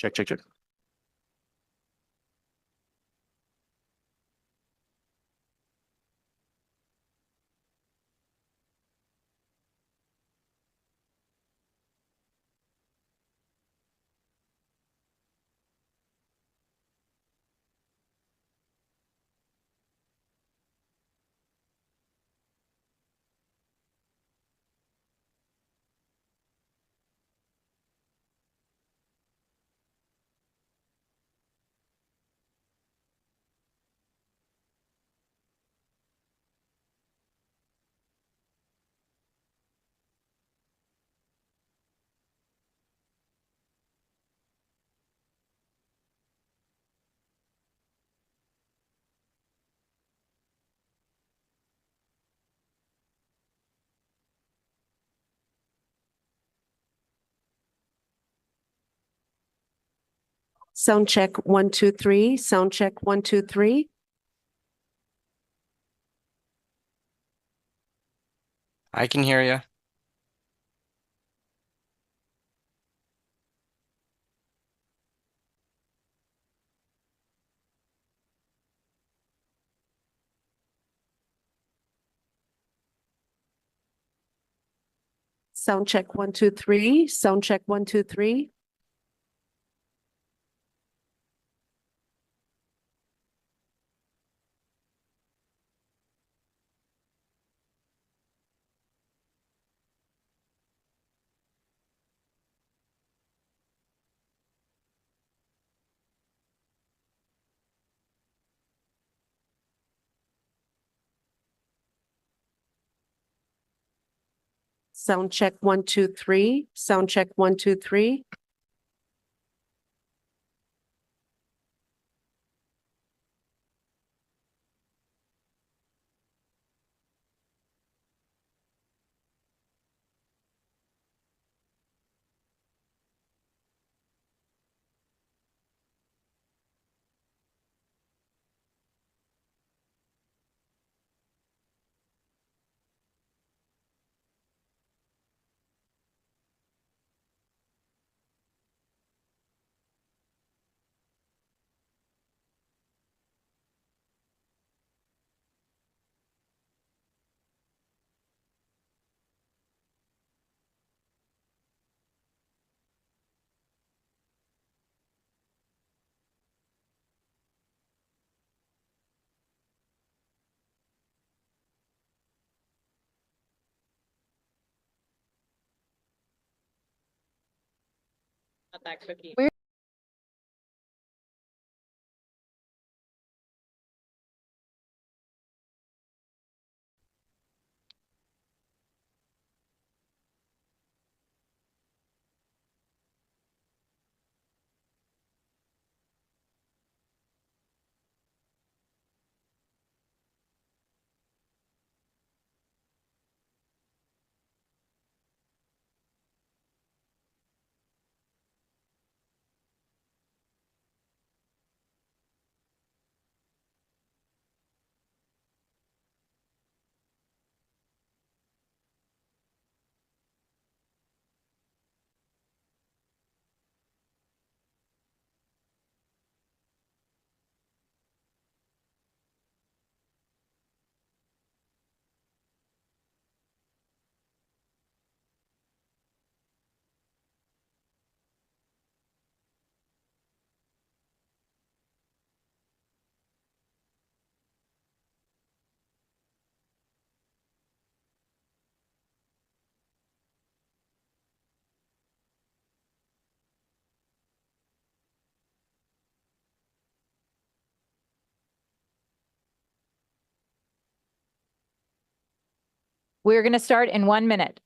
Check, check, check. Sound check 1, 2, 3. Sound check 1, 2, 3. I can hear you. Sound check 1, 2, 3. Sound check 1, 2, 3. Sound check 1, 2, 3. Sound check 1, 2, 3. Not that cookie. We're going to start in 1 minute.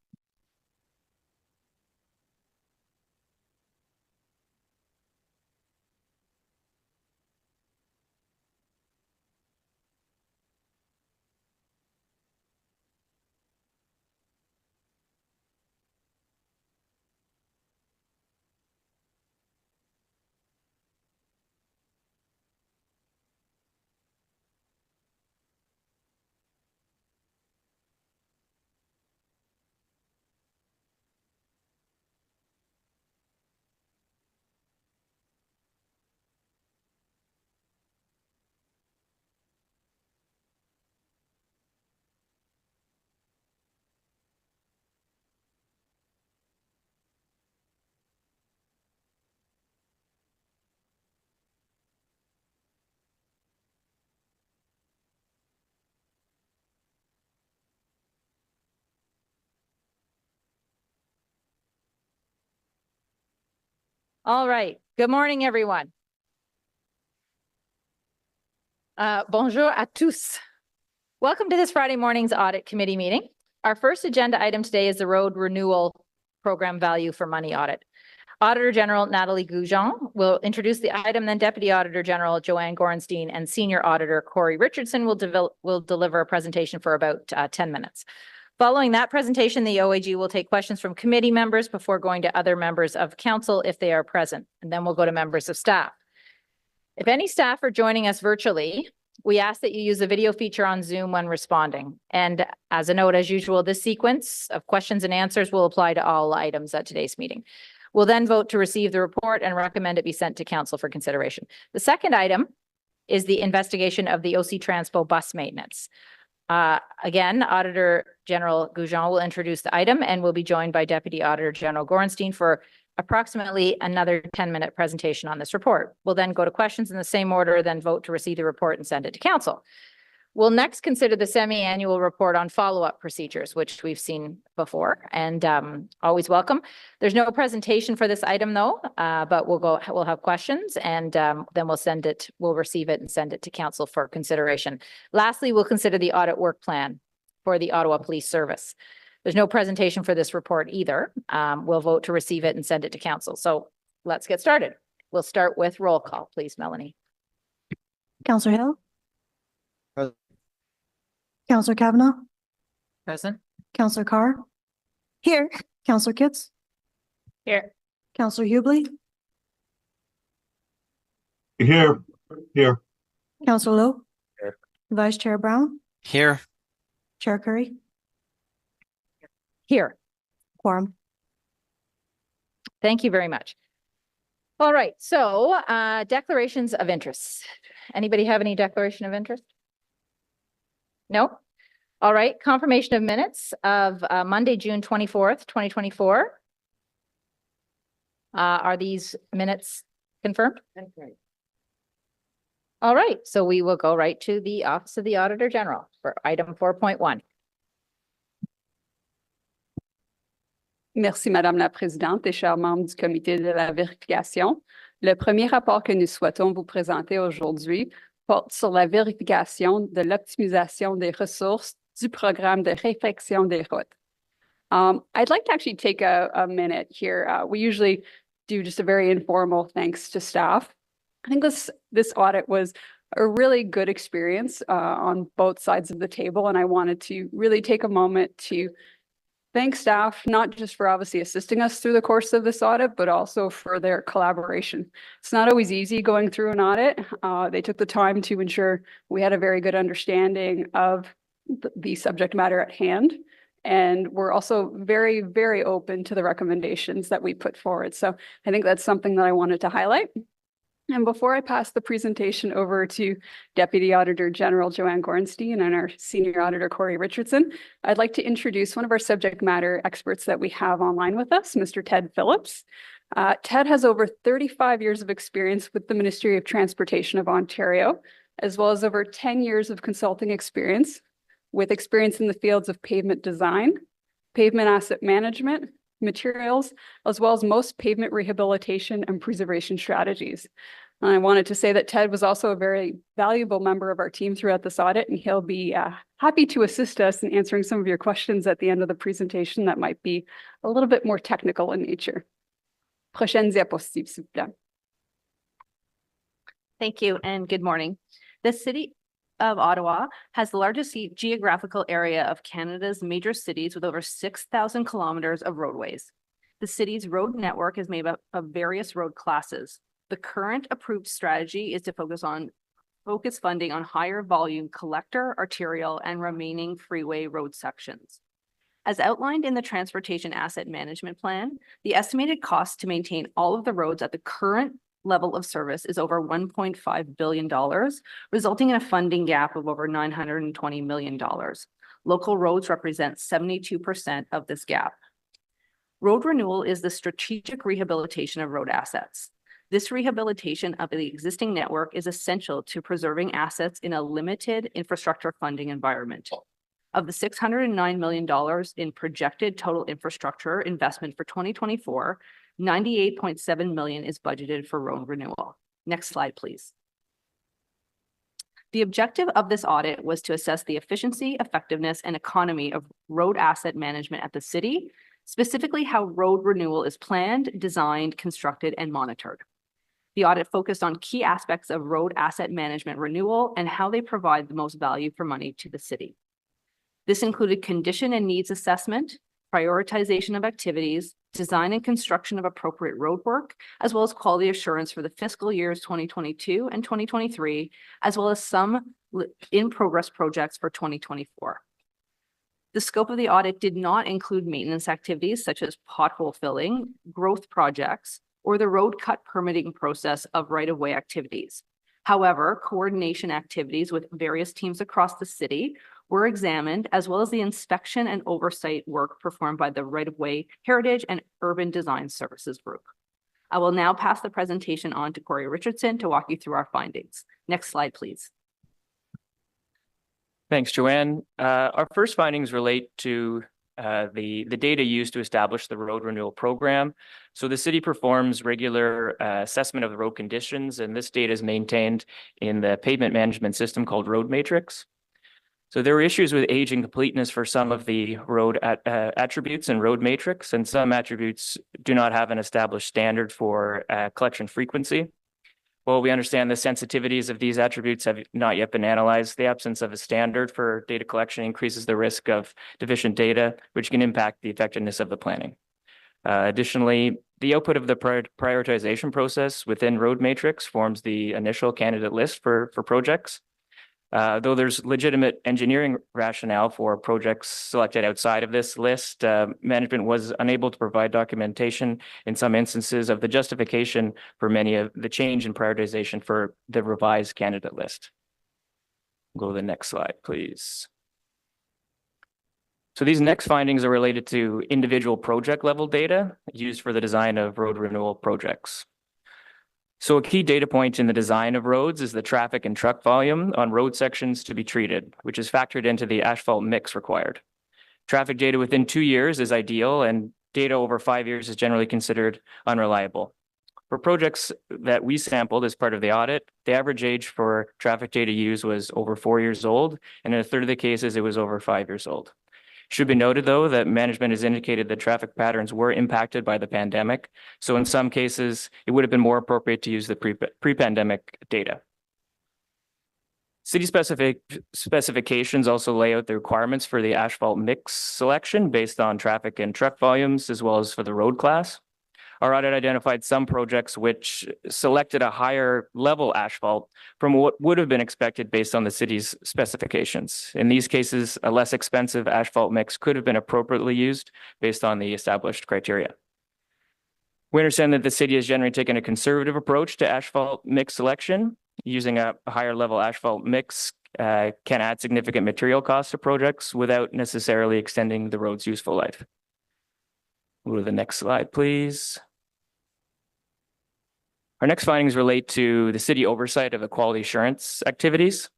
All right. Good morning, everyone. Bonjour à tous. Welcome to this Friday morning's Audit Committee meeting. Our first agenda item today is the Road Renewal Program Value for Money Audit. Auditor General Natalie Goujon will introduce the item, then Deputy Auditor General Joanne Gorenstein and Senior Auditor Corey Richardson will deliver a presentation for about 10 minutes. Following that presentation, the OAG will take questions from committee members before going to other members of council if they are present, and then we'll go to members of staff. If any staff are joining us virtually, we ask that you use the video feature on Zoom when responding. And as a note, as usual, this sequence of questions and answers will apply to all items at today's meeting. We'll then vote to receive the report and recommend it be sent to council for consideration. The second item is the investigation of the OC Transpo bus maintenance. Again, Auditor General Goujon will introduce the item and will be joined by Deputy Auditor General Gorenstein for approximately another 10-minute presentation on this report. We'll then go to questions in the same order, then vote to receive the report and send it to council. We'll next consider the semi-annual report on follow-up procedures, which we've seen before and always welcome. There's no presentation for this item though, but we'll have questions and then we'll receive it and send it to council for consideration. Lastly, we'll consider the audit work plan for the Ottawa Police Service. There's no presentation for this report either. We'll vote to receive it and send it to council. So let's get started. We'll start with roll call, please, Melanie. Councillor Hill. Present. Councillor Kavanaugh. Present. Councillor Carr. Here. Councillor Kitts. Here. Councillor Hubley. Here. Councillor Lowe. Here. Vice Chair Brown. Here. Chair Curry. Here. Quorum. Thank you very much. All right, so declarations of interest. Anybody have any declaration of interest? No? All right, confirmation of minutes of Monday, June 24th, 2024. Are these minutes confirmed? All right, so we will go right to the Office of the Auditor General for item 4.1. Merci, Madame la Présidente et chers membres du Comité de la vérification. Le premier rapport que nous souhaitons vous présenter aujourd'hui porte sur la vérification de l'optimisation des ressources du programme de réfection des routes. I'd like to actually take a minute here. We usually do just a very informal thanks to staff. I think this audit was a really good experience on both sides of the table, and I wanted to really take a moment to thank staff, not just for obviously assisting us through the course of this audit, but also for their collaboration. It's not always easy going through an audit. They took the time to ensure we had a very good understanding of the subject matter at hand. And we're also very, very open to the recommendations that we put forward. So I think that's something that I wanted to highlight. And before I pass the presentation over to Deputy Auditor General Joanne Gorenstein and our Senior Auditor Corey Richardson, I'd like to introduce one of our subject matter experts that we have online with us, Mr. Ted Phillips. Ted has over 35 years of experience with the Ministry of Transportation of Ontario, as well as over 10 years of consulting experience, with experience in the fields of pavement design, pavement asset management, materials, as well as most pavement rehabilitation and preservation strategies. And I wanted to say that Ted was also a very valuable member of our team throughout this audit, and he'll be happy to assist us in answering some of your questions at the end of the presentation that might be a little bit more technical in nature. Prochaine diapositive, s'il vous plaît. Thank you and good morning. The City of Ottawa has the largest geographical area of Canada's major cities with over 6,000 kilometers of roadways. The city's road network is made up of various road classes. The current approved strategy is to focus funding on higher volume collector, arterial, and remaining freeway road sections. As outlined in the Transportation Asset Management Plan, the estimated cost to maintain all of the roads at the current level of service is over $1.5 billion, resulting in a funding gap of over $920 million. Local roads represent 72% of this gap. Road renewal is the strategic rehabilitation of road assets. This rehabilitation of the existing network is essential to preserving assets in a limited infrastructure funding environment. Of the $609 million in projected total infrastructure investment for 2024, 98.7 million is budgeted for road renewal. Next slide, please. The objective of this audit was to assess the efficiency, effectiveness, and economy of road asset management at the city, specifically how road renewal is planned, designed, constructed, and monitored. The audit focused on key aspects of road asset management renewal and how they provide the most value for money to the city. This included condition and needs assessment, prioritization of activities, design and construction of appropriate roadwork, as well as quality assurance for the fiscal years 2022 and 2023, as well as some in-progress projects for 2024. The scope of the audit did not include maintenance activities such as pothole filling, growth projects, or the road cut permitting process of right-of-way activities. However, coordination activities with various teams across the city were examined, as well as the inspection and oversight work performed by the right-of-way Heritage and Urban Design Services Group. I will now pass the presentation on to Corey Richardson to walk you through our findings. Next slide, please. Thanks, Joanne. Our first findings relate to the data used to establish the road renewal program. So the city performs regular assessment of the road conditions, and this data is maintained in the pavement management system called Road Matrix. So there were issues with age and completeness for some of the road attributes in Road Matrix, and some attributes do not have an established standard for collection frequency. While we understand the sensitivities of these attributes have not yet been analyzed, the absence of a standard for data collection increases the risk of deficient data, which can impact the effectiveness of the planning. Additionally, the output of the prioritization process within Road Matrix forms the initial candidate list for projects. Though there's legitimate engineering rationale for projects selected outside of this list, management was unable to provide documentation in some instances of the justification for many of the change in prioritization for the revised candidate list. Go to the next slide, please. So these next findings are related to individual project level data used for the design of road renewal projects. So a key data point in the design of roads is the traffic and truck volume on road sections to be treated, which is factored into the asphalt mix required. Traffic data within 2 years is ideal, and data over 5 years is generally considered unreliable. For projects that we sampled as part of the audit, the average age for traffic data used was over 4 years old, and in a third of the cases, it was over 5 years old. Should be noted, though, that management has indicated that traffic patterns were impacted by the pandemic. So in some cases, it would have been more appropriate to use the pre-pandemic data. City specifications also lay out the requirements for the asphalt mix selection based on traffic and truck volumes, as well as for the road class. Our audit identified some projects which selected a higher level asphalt from what would have been expected based on the city's specifications. In these cases, a less expensive asphalt mix could have been appropriately used based on the established criteria. We understand that the city has generally taken a conservative approach to asphalt mix selection. Using a higher level asphalt mix can add significant material costs to projects without necessarily extending the road's useful life. Go to the next slide, please. Our next findings relate to the city oversight of the quality assurance activities.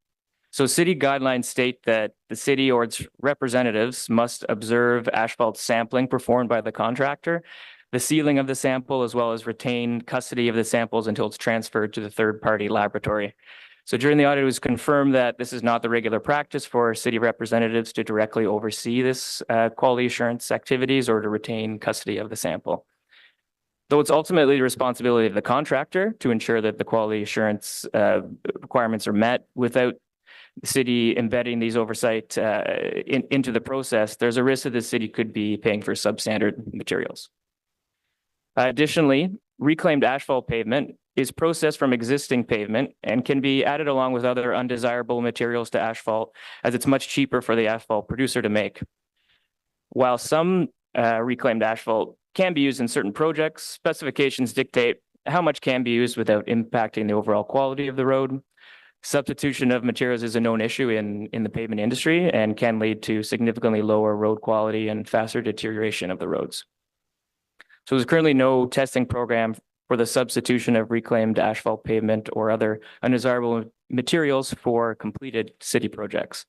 So city guidelines state that the city or its representatives must observe asphalt sampling performed by the contractor, the sealing of the sample, as well as retain custody of the samples until it's transferred to the third-party laboratory. So during the audit, it was confirmed that this is not the regular practice for city representatives to directly oversee this quality assurance activities or to retain custody of the sample. Though it's ultimately the responsibility of the contractor to ensure that the quality assurance requirements are met, without the city embedding these oversight into the process, there's a risk that the city could be paying for substandard materials. Additionally, reclaimed asphalt pavement is processed from existing pavement and can be added along with other undesirable materials to asphalt, as it's much cheaper for the asphalt producer to make. While some reclaimed asphalt can be used in certain projects, specifications dictate how much can be used without impacting the overall quality of the road. Substitution of materials is a known issue in the pavement industry and can lead to significantly lower road quality and faster deterioration of the roads. So there's currently no testing program for the substitution of reclaimed asphalt pavement or other undesirable materials for completed city projects.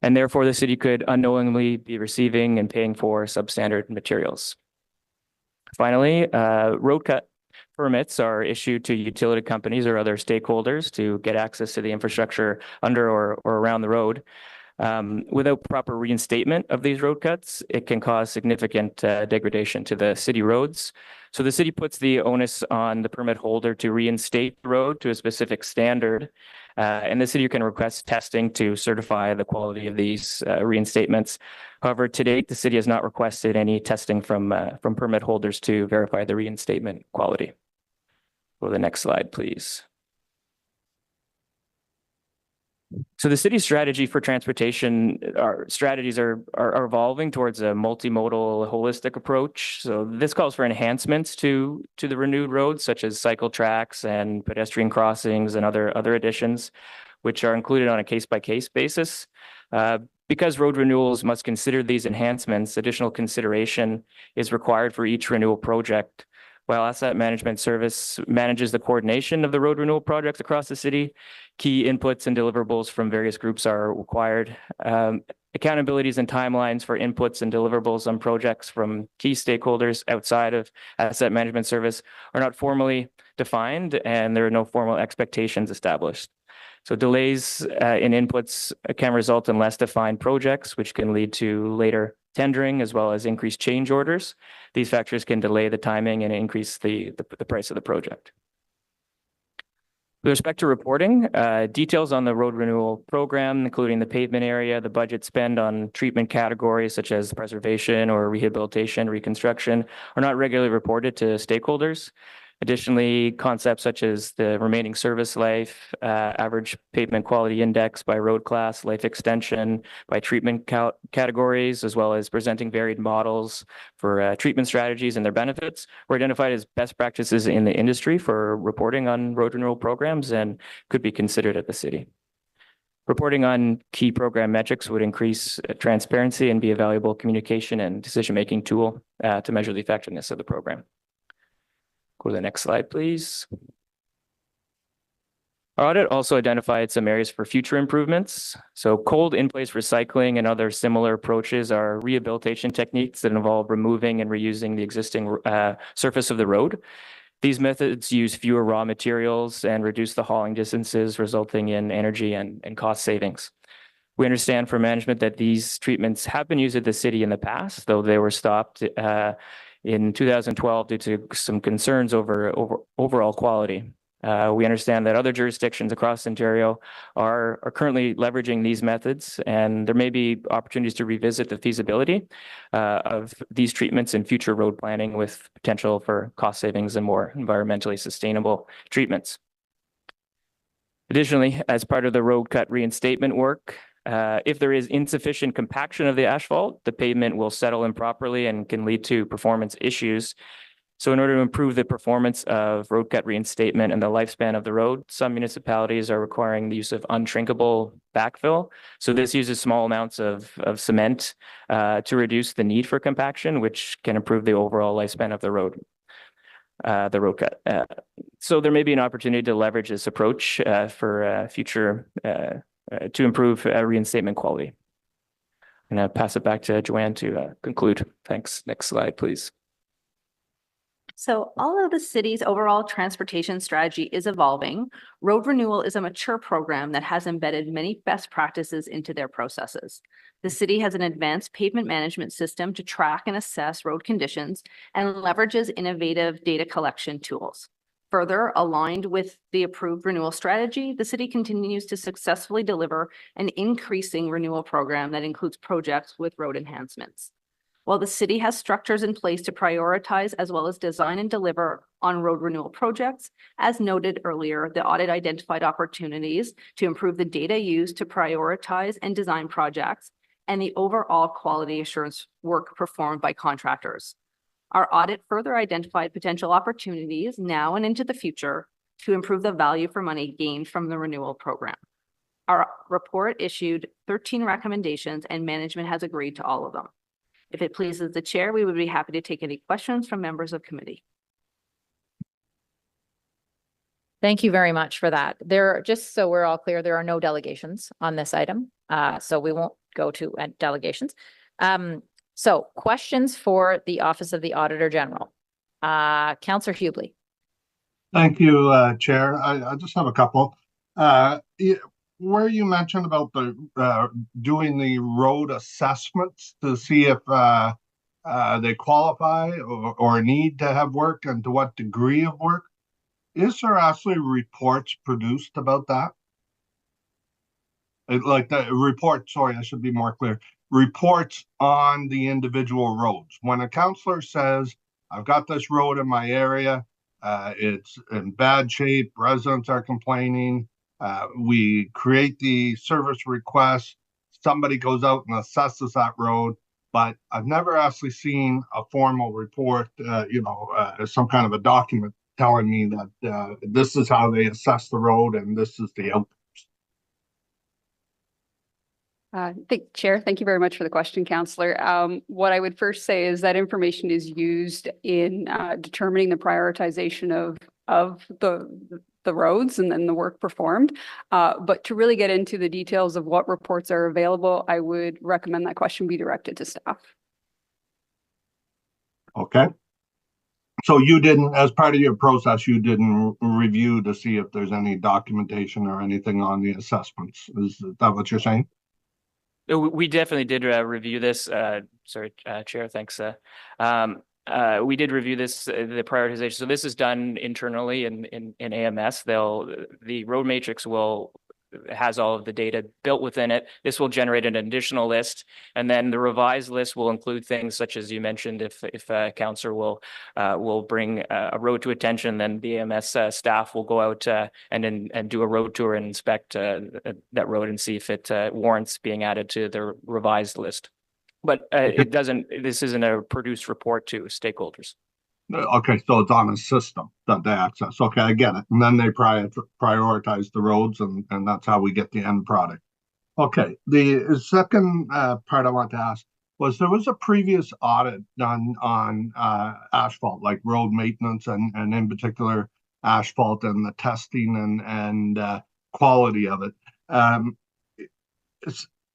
And therefore, the city could unknowingly be receiving and paying for substandard materials. Finally, road cut permits are issued to utility companies or other stakeholders to get access to the infrastructure under or around the road. Without proper reinstatement of these road cuts, it can cause significant degradation to the city roads. So the city puts the onus on the permit holder to reinstate the road to a specific standard. And the city can request testing to certify the quality of these reinstatements. However, to date, the city has not requested any testing from permit holders to verify the reinstatement quality. Go to the next slide, please. So the city's strategy for transportation, our strategies are evolving towards a multimodal, holistic approach. So this calls for enhancements to the renewed roads, such as cycle tracks and pedestrian crossings and other additions, which are included on a case-by-case basis. Because road renewals must consider these enhancements, additional consideration is required for each renewal project. While Asset Management Service manages the coordination of the road renewal projects across the city, key inputs and deliverables from various groups are required. Accountabilities and timelines for inputs and deliverables on projects from key stakeholders outside of Asset Management Service are not formally defined, and there are no formal expectations established. So delays in inputs can result in less defined projects, which can lead to later tendering as well as increased change orders. These factors can delay the timing and increase the price of the project. With respect to reporting, details on the road renewal program, including the pavement area, the budget spend on treatment categories such as preservation or rehabilitation, reconstruction, are not regularly reported to stakeholders. Additionally, concepts such as the remaining service life, average pavement quality index by road class, life extension by treatment categories, as well as presenting varied models for treatment strategies and their benefits, were identified as best practices in the industry for reporting on road renewal programs and could be considered at the city. Reporting on key program metrics would increase transparency and be a valuable communication and decision-making tool to measure the effectiveness of the program. Go to the next slide, please. Our audit also identified some areas for future improvements. So cold in-place recycling and other similar approaches are rehabilitation techniques that involve removing and reusing the existing surface of the road. These methods use fewer raw materials and reduce the hauling distances, resulting in energy and cost savings. We understand from management that these treatments have been used at the city in the past, though they were stopped in 2012 due to some concerns over overall quality. We understand that other jurisdictions across Ontario are currently leveraging these methods, and there may be opportunities to revisit the feasibility of these treatments in future road planning with potential for cost savings and more environmentally sustainable treatments. Additionally, as part of the road cut reinstatement work, if there is insufficient compaction of the asphalt, the pavement will settle improperly and can lead to performance issues. So in order to improve the performance of road cut reinstatement and the lifespan of the road, some municipalities are requiring the use of unshrinkable backfill. So this uses small amounts of cement to reduce the need for compaction, which can improve the overall lifespan of the road cut. So there may be an opportunity to leverage this approach for future to improve reinstatement quality. I'm going to pass it back to Joanne to conclude. Thanks. Next slide, please. So although the city's overall transportation strategy is evolving, road renewal is a mature program that has embedded many best practices into their processes. The city has an advanced pavement management system to track and assess road conditions and leverages innovative data collection tools. Further, aligned with the approved renewal strategy, the city continues to successfully deliver an increasing renewal program that includes projects with road enhancements. While the city has structures in place to prioritize as well as design and deliver on road renewal projects, as noted earlier, the audit identified opportunities to improve the data used to prioritize and design projects and the overall quality assurance work performed by contractors. Our audit further identified potential opportunities now and into the future to improve the value for money gained from the renewal program. Our report issued 13 recommendations and management has agreed to all of them. If it pleases the chair, we would be happy to take any questions from members of committee. Thank you very much for that. Just so we're all clear, there are no delegations on this item. So we won't go to delegations. So questions for the Office of the Auditor General. Counselor Hubley. Thank you, Chair. I just have a couple. Where you mentioned about the doing the road assessments to see if they qualify or need to have work and to what degree of work, is there actually reports produced about that? Like the report, sorry, I should be more clear. Reports on the individual roads. When a counselor says, I've got this road in my area, it's in bad shape, residents are complaining, we create the service request, somebody goes out and assesses that road, but I've never actually seen a formal report, some kind of a document telling me that this is how they assess the road and this is the outcome. Chair, thank you very much for the question, Councillor. What I would first say is that information is used in determining the prioritization of the roads and then the work performed. But to really get into the details of what reports are available, I would recommend that question be directed to staff. Okay. So you didn't, as part of your process, you didn't review to see if there's any documentation or anything on the assessments. Is that what you're saying? We definitely did review this. Chair, thanks. We did review this, the prioritization. So this is done internally in AMS. The road matrix has all of the data built within it. This will generate an additional list, and then the revised list will include things such as you mentioned. If a councillor will bring a road to attention, then the AMS staff will go out and do a road tour and inspect that road and see if it warrants being added to the revised list. But it doesn't. This isn't a produced report to stakeholders. Okay, so it's on a system that they access. Okay, I get it. And then they prioritize the roads, and that's how we get the end product. Okay, the second part I want to ask was there was a previous audit done on asphalt, like road maintenance and in particular asphalt and the testing and quality of it.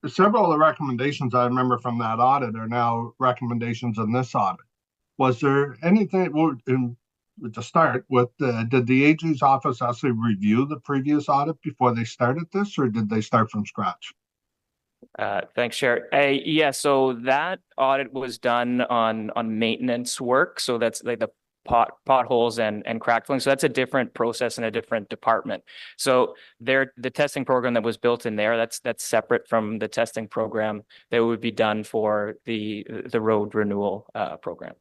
Several of the recommendations I remember from that audit are now recommendations in this audit. Was there anything, to start with, did the AG's office actually review the previous audit before they started this, or did they start from scratch? Thanks, Chair. Yeah, so that audit was done on maintenance work. So that's like the potholes and crack filling. So that's a different process and a different department. So the testing program that was built in there, that's separate from the testing program that would be done for the road renewal program.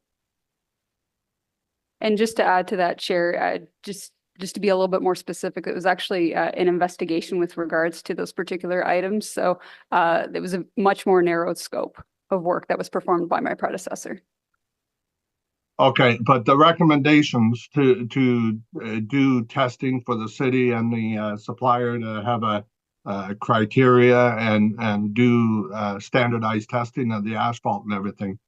And just to add to that, Chair, just to be a little bit more specific, it was actually an investigation with regards to those particular items. So it was a much more narrowed scope of work that was performed by my predecessor. Okay, but the recommendations to do testing for the city and the supplier to have a criteria and do standardized testing of the asphalt and everything,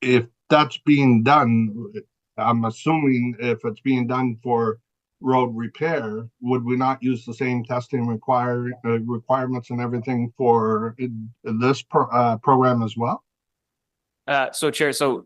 if that's being done, I'm assuming if it's being done for road repair, would we not use the same testing requirements and everything for this program as well? So Chair, so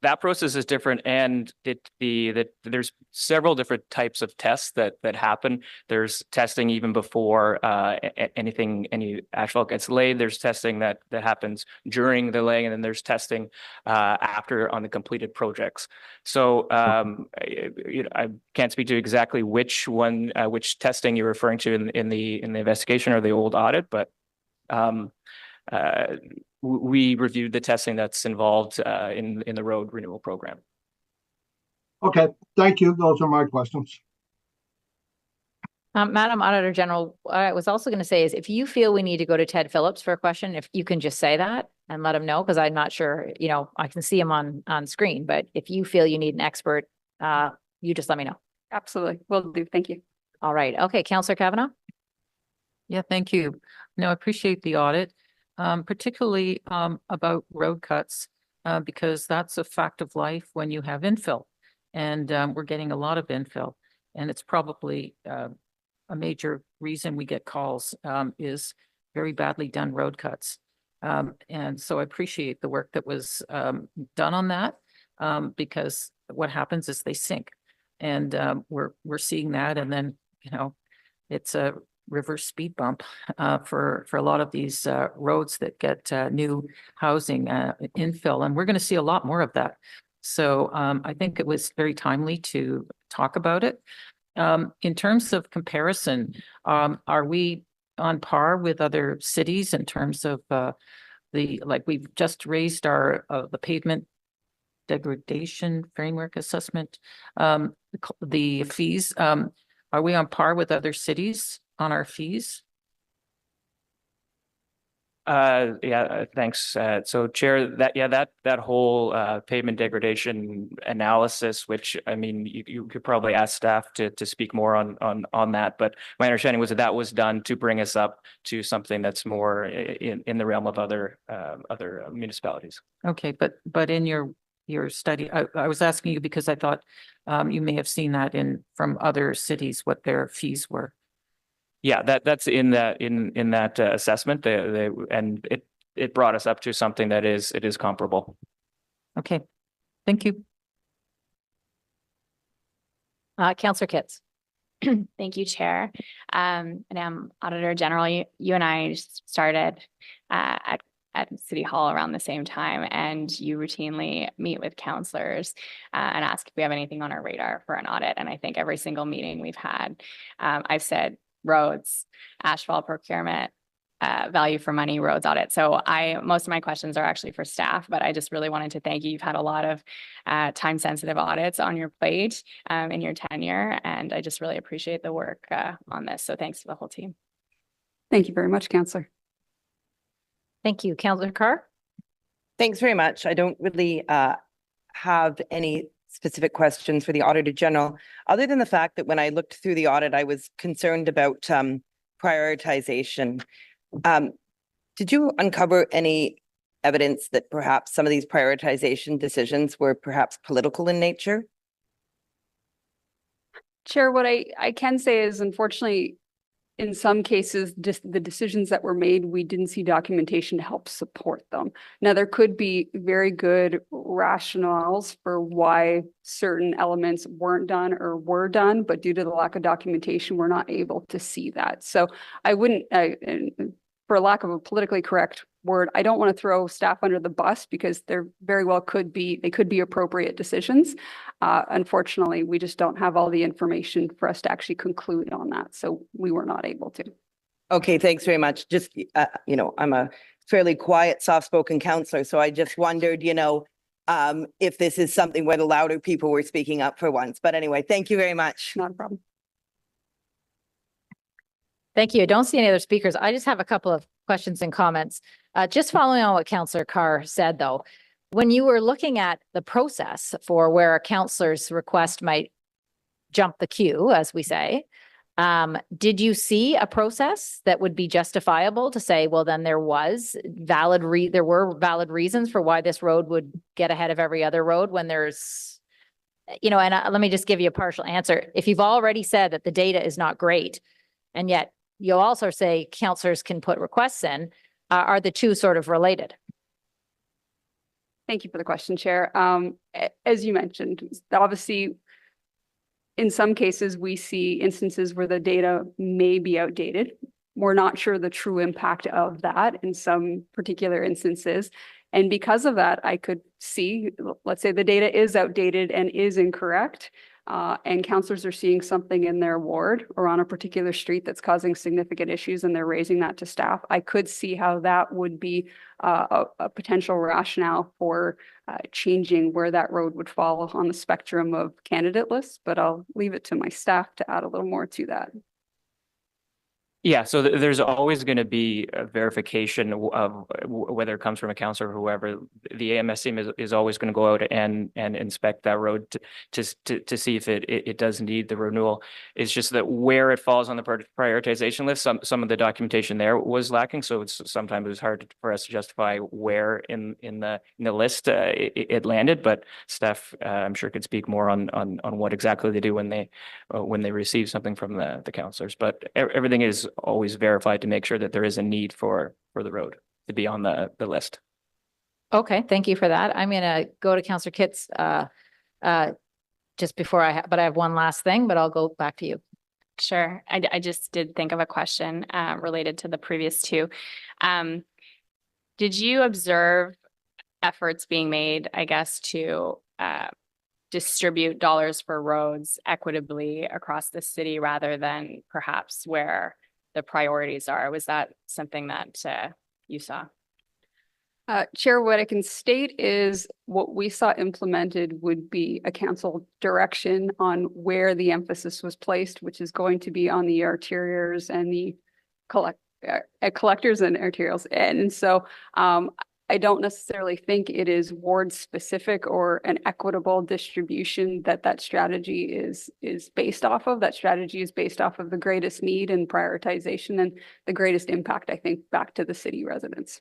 that process is different, and there's several different types of tests that happen. There's testing even before any asphalt gets laid. There's testing that happens during the laying, and then there's testing after on the completed projects. So I can't speak to exactly which testing you're referring to in the investigation or the old audit, but we reviewed the testing that's involved in the road renewal program. Okay, thank you. Those are my questions. Madam Auditor General, I was also going to say is if you feel we need to go to Ted Phillips for a question, if you can just say that and let him know, because I'm not sure, I can see him on screen, but if you feel you need an expert, you just let me know. Absolutely, will do. Thank you. All right. Okay, Councillor Kavanagh. Yeah, thank you. No, I appreciate the audit. Particularly about road cuts, because that's a fact of life when you have infill. And we're getting a lot of infill. And it's probably a major reason we get calls is very badly done road cuts. And so I appreciate the work that was done on that, because what happens is they sink. And we're seeing that, and then, it's a reverse speed bump for a lot of these roads that get new housing infill, and we're going to see a lot more of that. So I think it was very timely to talk about it. In terms of comparison, are we on par with other cities in terms of we've just raised the pavement degradation framework assessment, the fees? Are we on par with other cities on our fees? Thanks. So Chair, that whole pavement degradation analysis, which, I mean, you could probably ask staff to speak more on that, but my understanding was that was done to bring us up to something that's more in the realm of other municipalities. Okay, but in your study, I was asking you because I thought you may have seen that from other cities, what their fees were. Yeah, that's in that assessment. And it brought us up to something that is comparable. Okay, thank you. Councillor Kitts. Thank you, Chair. And I'm Auditor General. You and I started at City Hall around the same time, and you routinely meet with councillors and ask if we have anything on our radar for an audit. And I think every single meeting we've had, I've said roads, asphalt procurement, value for money, roads audit. So most of my questions are actually for staff, but I just really wanted to thank you. You've had a lot of time sensitive audits on your plate in your tenure, and I just really appreciate the work on this. So thanks to the whole team. Thank you very much, Councillor. Thank you. Councillor Carr? Thanks very much. I don't really have any specific questions for the Auditor General, other than the fact that when I looked through the audit, I was concerned about prioritization. Did you uncover any evidence that perhaps some of these prioritization decisions were perhaps political in nature? Chair, what I can say is, unfortunately, in some cases, just the decisions that were made, we didn't see documentation to help support them. Now, there could be very good rationales for why certain elements weren't done or were done, but due to the lack of documentation, we're not able to see that. So I wouldn't, for lack of a politically correct word, I don't want to throw staff under the bus, because there very well could be appropriate decisions. Unfortunately, we just don't have all the information for us to actually conclude on that. So we were not able to. Okay, thanks very much. Just, I'm a fairly quiet, soft-spoken councillor, so I just wondered, if this is something where the louder people were speaking up for once. But anyway, thank you very much. Not a problem. Thank you. I don't see any other speakers. I just have a couple of questions and comments. Just following on what Councillor Carr said, though, when you were looking at the process for where a councillor's request might jump the queue, as we say, did you see a process that would be justifiable to say, well, then there were valid reasons for why this road would get ahead of every other road when there's, let me just give you a partial answer. If you've already said that the data is not great, and yet you'll also say councillors can put requests in, are the two sort of related? Thank you for the question, Chair. As you mentioned, obviously, in some cases, we see instances where the data may be outdated. We're not sure the true impact of that in some particular instances. And because of that, I could see, let's say the data is outdated and is incorrect, and councillors are seeing something in their ward or on a particular street that's causing significant issues, and they're raising that to staff. I could see how that would be a potential rationale for changing where that road would fall on the spectrum of candidate lists, but I'll leave it to my staff to add a little more to that. Yeah, so there's always going to be a verification of whether it comes from a councillor or whoever. The AMS team is always going to go out and inspect that road to see if it does need the renewal. It's just that where it falls on the prioritization list, some of the documentation there was lacking. So sometimes it was hard for us to justify where in the list it landed. But staff, I'm sure, could speak more on what exactly they do when they receive something from the councillors. But everything is always verified to make sure that there is a need for the road. be on the list. Okay, thank you for that. I'm gonna go to Councillor Kitts, just before but I have one last thing, but I'll go back to you. Sure. I just did think of a question related to the previous two. Did you observe efforts being made, I guess, to distribute dollars for roads equitably across the city rather than perhaps where the priorities are? Was that something that you saw? Chair, what I can state is what we saw implemented would be a council direction on where the emphasis was placed, which is going to be on the arterials and the collectors and arterials. And so I don't necessarily think it is ward specific or an equitable distribution that strategy is based off of. That strategy is based off of the greatest need and prioritization and the greatest impact, I think, back to the city residents.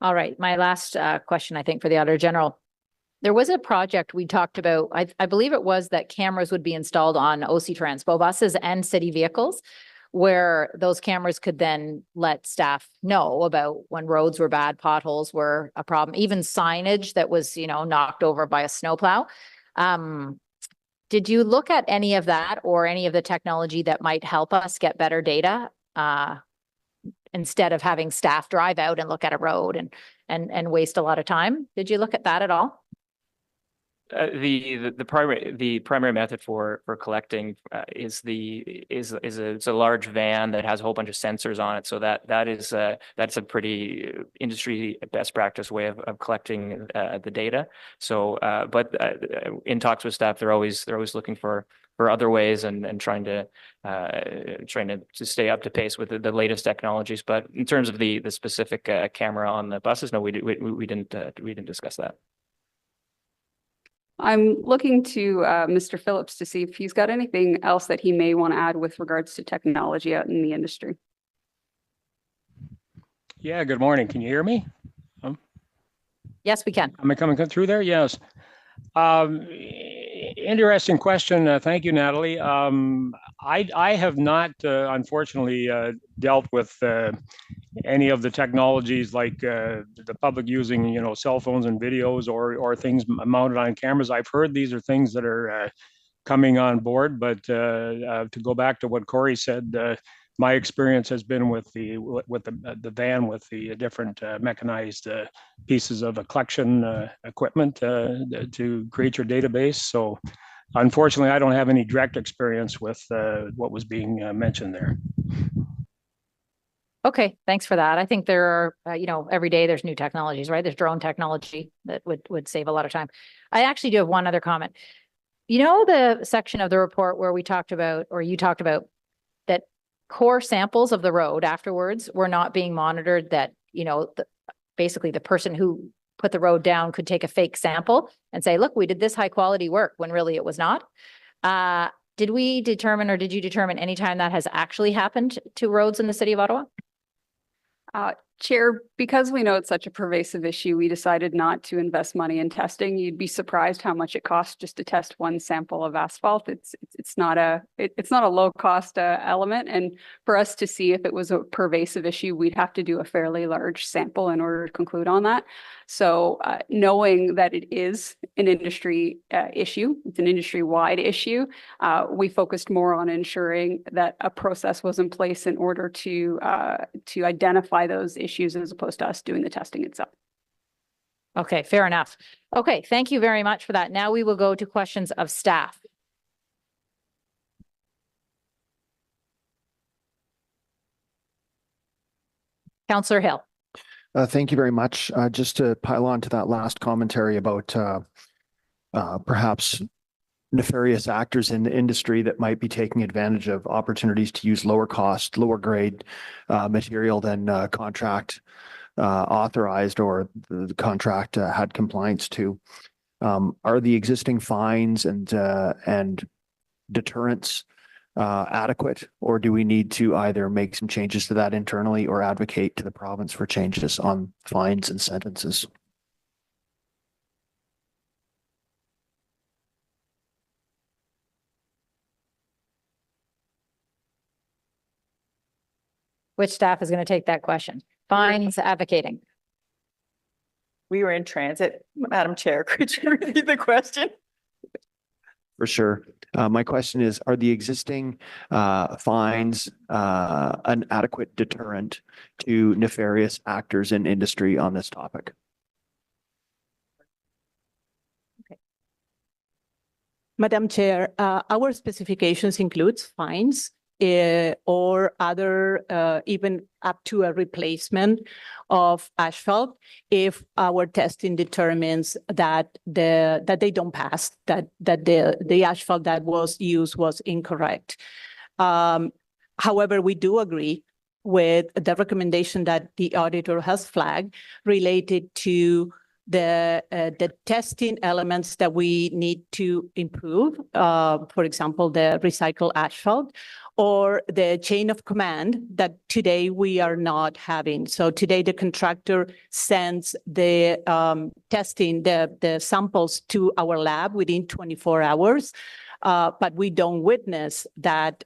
All right, my last question, I think, for the Auditor General. There was a project we talked about, I believe it was that cameras would be installed on OC Transpo buses and city vehicles, where those cameras could then let staff know about when roads were bad, potholes were a problem, even signage that was, knocked over by a snowplow. Did you look at any of that or any of the technology that might help us get better data? Instead of having staff drive out and look at a road and waste a lot of time. Did you look at that at all? The primary method for collecting is a large van that has a whole bunch of sensors on it. So that's a pretty industry best practice way of collecting the data. So but in talks with staff, they're always looking for other ways and trying to stay up to pace with the latest technologies. But in terms of the specific camera on the buses, no, we didn't discuss that. I'm looking to Mr. Phillips to see if he's got anything else that he may want to add with regards to technology out in the industry. Yeah, good morning. Can you hear me? Yes, we can. Am I coming through there? Yes. Interesting question. Thank you, Natalie. I have not, unfortunately, dealt with any of the technologies like the public using, cell phones and videos or things mounted on cameras. I've heard these are things that are coming on board, but to go back to what Corey said, my experience has been with the van with the different mechanized pieces of collection equipment to create your database. So unfortunately, I don't have any direct experience with what was being mentioned there. Okay, thanks for that. I think there are, every day there's new technologies, right? There's drone technology that would save a lot of time. I actually do have one other comment. The section of the report where we talked about, or you talked about, that core samples of the road afterwards were not being monitored, that, basically the person who put the road down could take a fake sample and say, look, we did this high quality work when really it was not. Did we determine, or did you determine any time that has actually happened to roads in the city of Ottawa? Chair, because we know it's such a pervasive issue, we decided not to invest money in testing. You'd be surprised how much it costs just to test one sample of asphalt. It's not a low cost element, and for us to see if it was a pervasive issue, we'd have to do a fairly large sample in order to conclude on that. So knowing that it is an industry issue, it's an industry-wide issue, we focused more on ensuring that a process was in place in order to identify those issues as opposed to us doing the testing itself. Okay, fair enough. Okay, thank you very much for that. Now we will go to questions of staff. Councillor Hill. Thank you very much. Just to pile on to that last commentary about perhaps nefarious actors in the industry that might be taking advantage of opportunities to use lower cost, lower grade material than contract authorized or the contract had compliance to. Are the existing fines and deterrents adequate, or do we need to either make some changes to that internally or advocate to the province for changes on fines and sentences? Which staff is going to take that question? Fines, advocating. We were in transit, Madam Chair. Could you repeat the question? For sure. My question is, are the existing fines an adequate deterrent to nefarious actors in industry on this topic? Madam Chair, our specifications includes fines or other, even up to a replacement of asphalt if our testing determines that they don't pass, that the asphalt that was used was incorrect. However, we do agree with the recommendation that the auditor has flagged related to the testing elements that we need to improve, for example, the recycled asphalt or the chain of command that today we are not having. So today the contractor sends the testing, the samples to our lab within 24 hours, but we don't witness that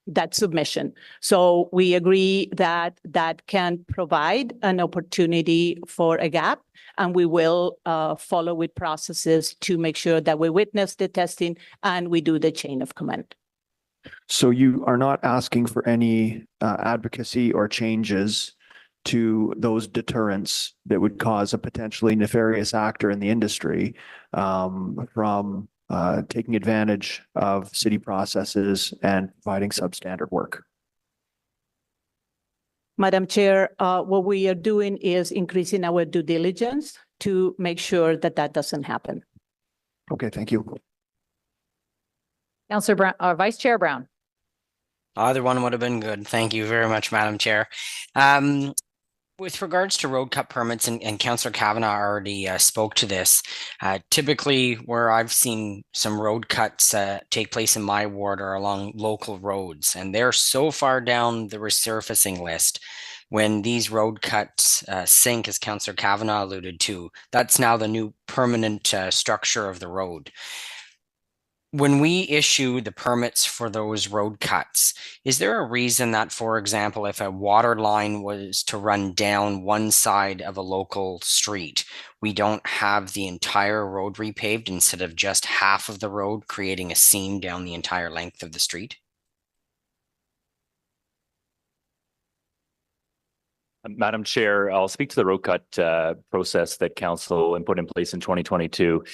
that submission. So we agree that that can provide an opportunity for a gap, and we will follow with processes to make sure that we witness the testing and we do the chain of command. So you are not asking for any advocacy or changes to those deterrents that would cause a potentially nefarious actor in the industry from taking advantage of city processes and providing substandard work? Madam Chair, what we are doing is increasing our due diligence to make sure that that doesn't happen. Okay, thank you. Councillor Brown, or Vice Chair Brown. Either one would have been good. Thank you very much, Madam Chair. With regards to road cut permits, and Councillor Kavanagh already spoke to this, typically where I've seen some road cuts take place in my ward are along local roads, and they're so far down the resurfacing list. When these road cuts sink, as Councillor Kavanagh alluded to, that's now the new permanent structure of the road. When we issue the permits for those road cuts, is there a reason that, for example, if a water line was to run down one side of a local street, we don't have the entire road repaved instead of just half of the road, creating a seam down the entire length of the street? Madam Chair, I'll speak to the road cut process that council put in place in 2022.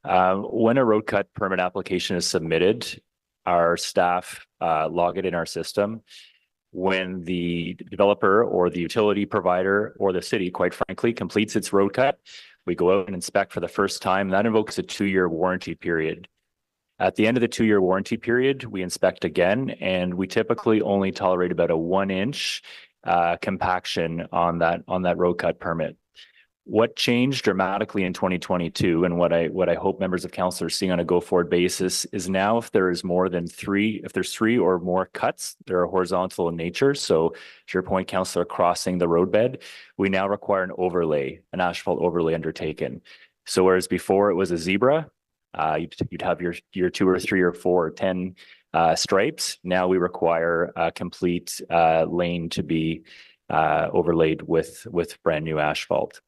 When a road cut permit application is submitted, our staff log it in our system. When the developer or the utility provider or the city, quite frankly, completes its road cut, we go out and inspect for the first time. That invokes a 2-year warranty period. At the end of the 2-year warranty period, we inspect again, and we typically only tolerate about a 1-inch compaction on that road cut permit. What changed dramatically in 2022, and what I hope members of council are seeing on a go-forward basis, is now if there's 3 or more cuts, they're horizontal in nature. So to your point, councillor, crossing the roadbed, we now require an asphalt overlay undertaken. So whereas before it was a zebra, you'd have your 2 or 3 or 4 or 10 stripes. Now we require a complete lane to be overlaid with brand new asphalt.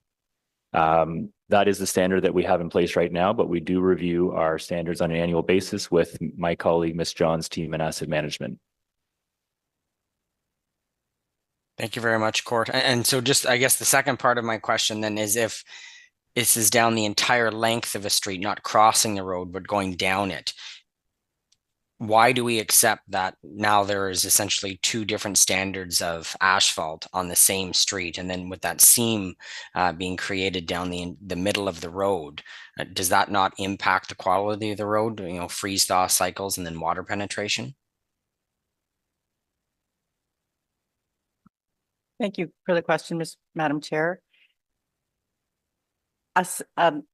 That is the standard that we have in place right now, but we do review our standards on an annual basis with my colleague, Ms. John's team in asset management. Thank you very much, Court. And so just, I guess the second part of my question then is, if this is down the entire length of a street, not crossing the road, but going down it, why do we accept that now there is essentially 2 different standards of asphalt on the same street, and then with that seam being created down the middle of the road, does that not impact the quality of the road, freeze-thaw cycles and then water penetration? Thank you for the question, Madam Chair. An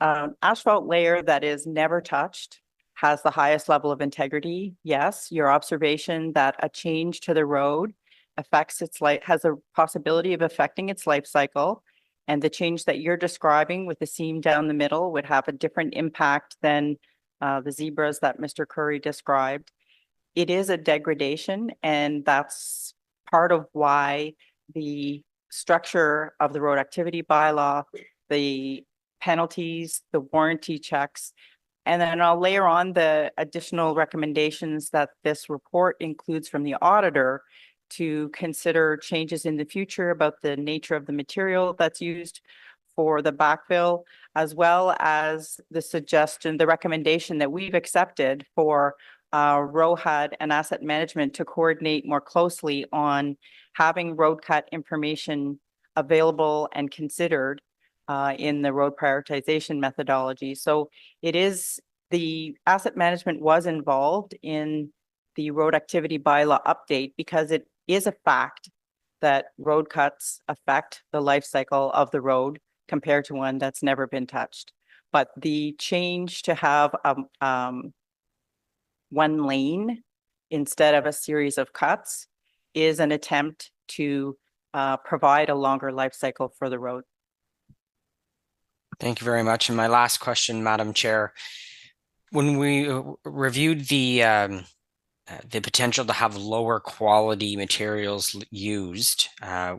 asphalt layer that is never touched has the highest level of integrity. Yes, your observation that a change to the road affects its life, has a possibility of affecting its life cycle, and the change that you're describing with the seam down the middle would have a different impact than the zebras that Mr. Curry described. It is a degradation, and that's part of why the structure of the road activity bylaw, the penalties, the warranty checks, and then I'll layer on the additional recommendations that this report includes from the auditor to consider changes in the future about the nature of the material that's used for the backfill, as well as the suggestion, the recommendation that we've accepted for ROHAD and asset management to coordinate more closely on having road cut information available and considered in the road prioritization methodology. So it is, the asset management was involved in the road activity bylaw update because it is a fact that road cuts affect the life cycle of the road compared to one that's never been touched. But the change to have one lane instead of a series of cuts is an attempt to provide a longer life cycle for the road. Thank you very much. And my last question, Madam Chair, when we reviewed the potential to have lower quality materials used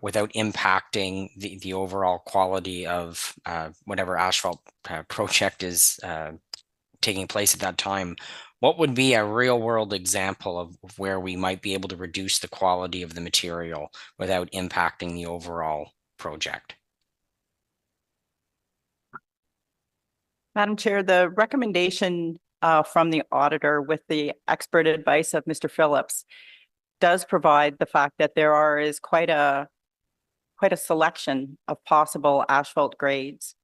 without impacting the overall quality of whatever asphalt project is taking place at that time, what would be a real world example of where we might be able to reduce the quality of the material without impacting the overall project? Madam Chair, the recommendation from the auditor with the expert advice of Mr. Phillips does provide the fact that there is quite a selection of possible asphalt grades.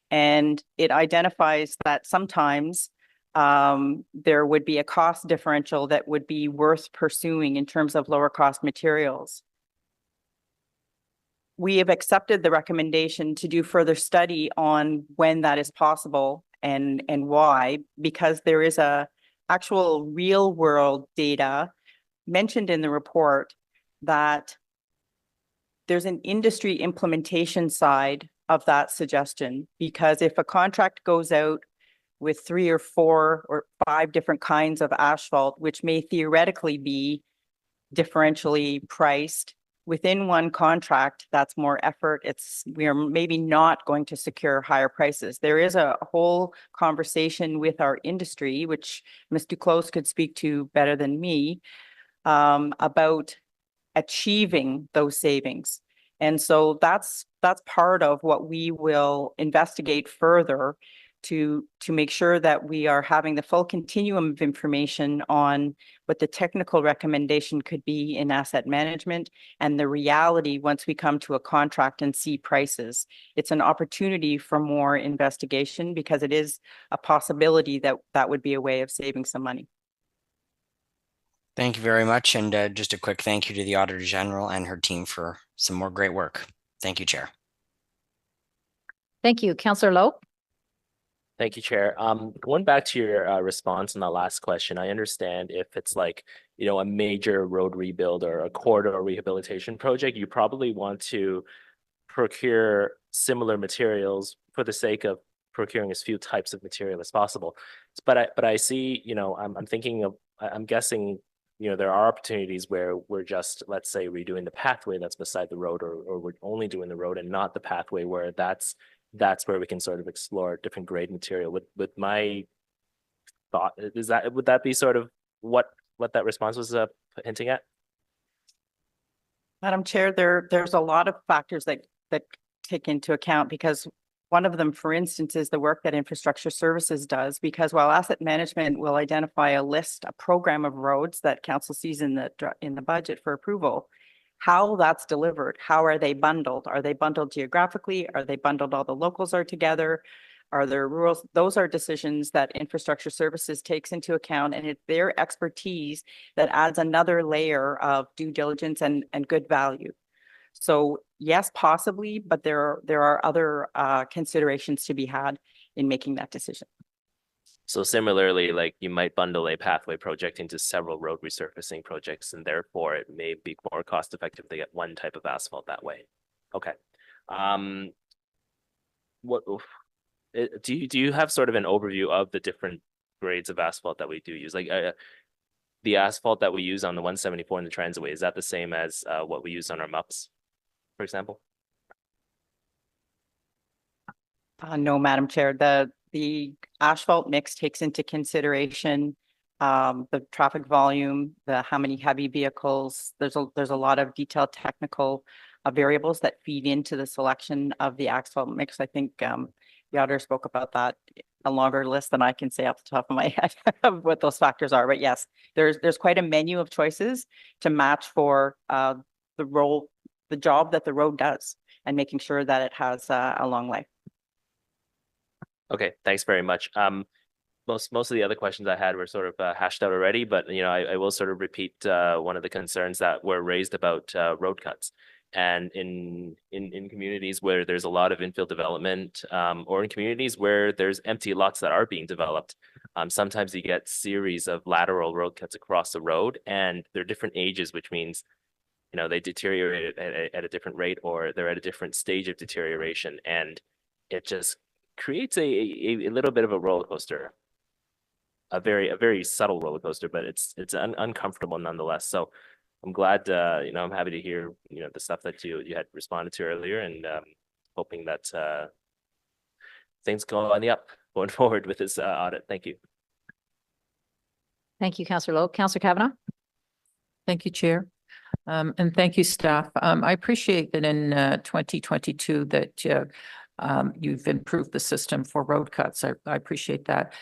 And it identifies that sometimes there would be a cost differential that would be worth pursuing in terms of lower cost materials. We have accepted the recommendation to do further study on when that is possible and why, because there is a actual real world data mentioned in the report that there's an industry implementation side of that suggestion, because if a contract goes out with 3 or 4 or 5 different kinds of asphalt, which may theoretically be differentially priced within one contract, that's more effort. We are maybe not going to secure higher prices. There is a whole conversation with our industry, which Ms. Duclos could speak to better than me, about achieving those savings. And so that's part of what we will investigate further to make sure that we are having the full continuum of information on what the technical recommendation could be in asset management and the reality once we come to a contract and see prices. It's an opportunity for more investigation because it is a possibility that that would be a way of saving some money. Thank you very much. And just a quick thank you to the Auditor General and her team for some more great work. Thank you, Chair. Thank you. Councillor Lowe. Thank you, Chair. Going back to your response on that last question, I understand if it's like, a major road rebuild or a corridor rehabilitation project, you probably want to procure similar materials for the sake of procuring as few types of material as possible. But I see, I'm guessing, there are opportunities where we're just, let's say, redoing the pathway that's beside the road, or we're only doing the road and not the pathway, where that's where we can sort of explore different grade material. With my thought, would that be sort of what that response was hinting at? Madam Chair, there's a lot of factors that take into account, because one of them, for instance, is the work that infrastructure services does, because while asset management will identify a program of roads that council sees in the budget for approval, how that's delivered, how are they bundled? Are they bundled geographically? Are they bundled all the locals are together? Are there rules? Those are decisions that infrastructure services takes into account, and it's their expertise that adds another layer of due diligence and good value. So yes, possibly, but there are other considerations to be had in making that decision. So similarly, like you might bundle a pathway project into several road resurfacing projects, and therefore it may be more cost effective to get one type of asphalt that way. Okay. Do you have sort of an overview of the different grades of asphalt that we do use? Like the asphalt that we use on the 174 and the Transitway, is that the same as what we use on our MUPs, for example? No, Madam Chair, the asphalt mix takes into consideration the traffic volume, how many heavy vehicles. There's a lot of detailed technical variables that feed into the selection of the asphalt mix. I think the auditor spoke about that, a longer list than I can say off the top of my head of what those factors are. But yes, there's quite a menu of choices to match for the job that the road does, and making sure that it has a long life. Okay, thanks very much. Most of the other questions I had were sort of hashed out already, but I will sort of repeat one of the concerns that were raised about road cuts. And in communities where there's a lot of infill development, or in communities where there's empty lots that are being developed, sometimes you get series of lateral road cuts across the road, and they're different ages, which means they deteriorate at a different rate, or they're at a different stage of deterioration, and it just creates a little bit of a roller coaster, a very subtle roller coaster, but it's uncomfortable nonetheless. So I'm glad, I'm happy to hear, the stuff that you had responded to earlier, and hoping that things go on the up going forward with this audit. Thank you. Thank you, Councillor Lowe. Councillor Kavanagh. Thank you, Chair. And thank you, staff. I appreciate that in 2022 that you've improved the system for road cuts. I appreciate that.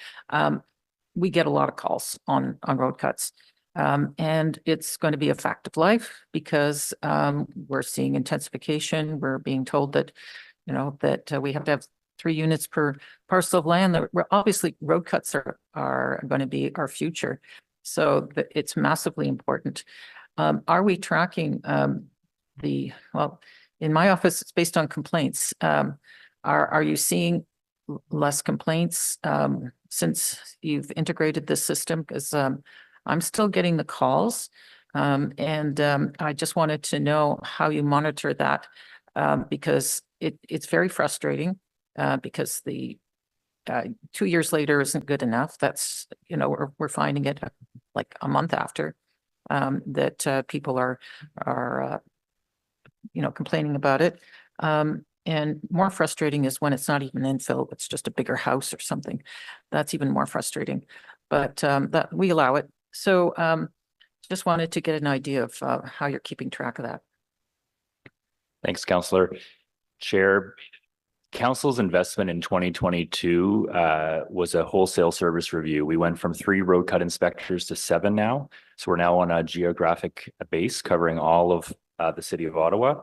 We get a lot of calls on road cuts. And it's going to be a fact of life because we're seeing intensification. We're being told that, that we have to have 3 units per parcel of land. Obviously, road cuts are going to be our future. So it's massively important. Are we tracking well, in my office, it's based on complaints. Are you seeing less complaints since you've integrated this system? Because I'm still getting the calls, and I just wanted to know how you monitor that, because it's very frustrating, because the 2 years later isn't good enough. That's, we're finding it like a month after that people are complaining about it. And more frustrating is when it's not even infill, it's just a bigger house or something. That's even more frustrating, but that we allow it. So just wanted to get an idea of how you're keeping track of that. Thanks, Councillor. Chair, Council's investment in 2022 was a wholesale service review. We went from 3 road cut inspectors to 7 now. So we're now on a geographic base covering all of the city of Ottawa.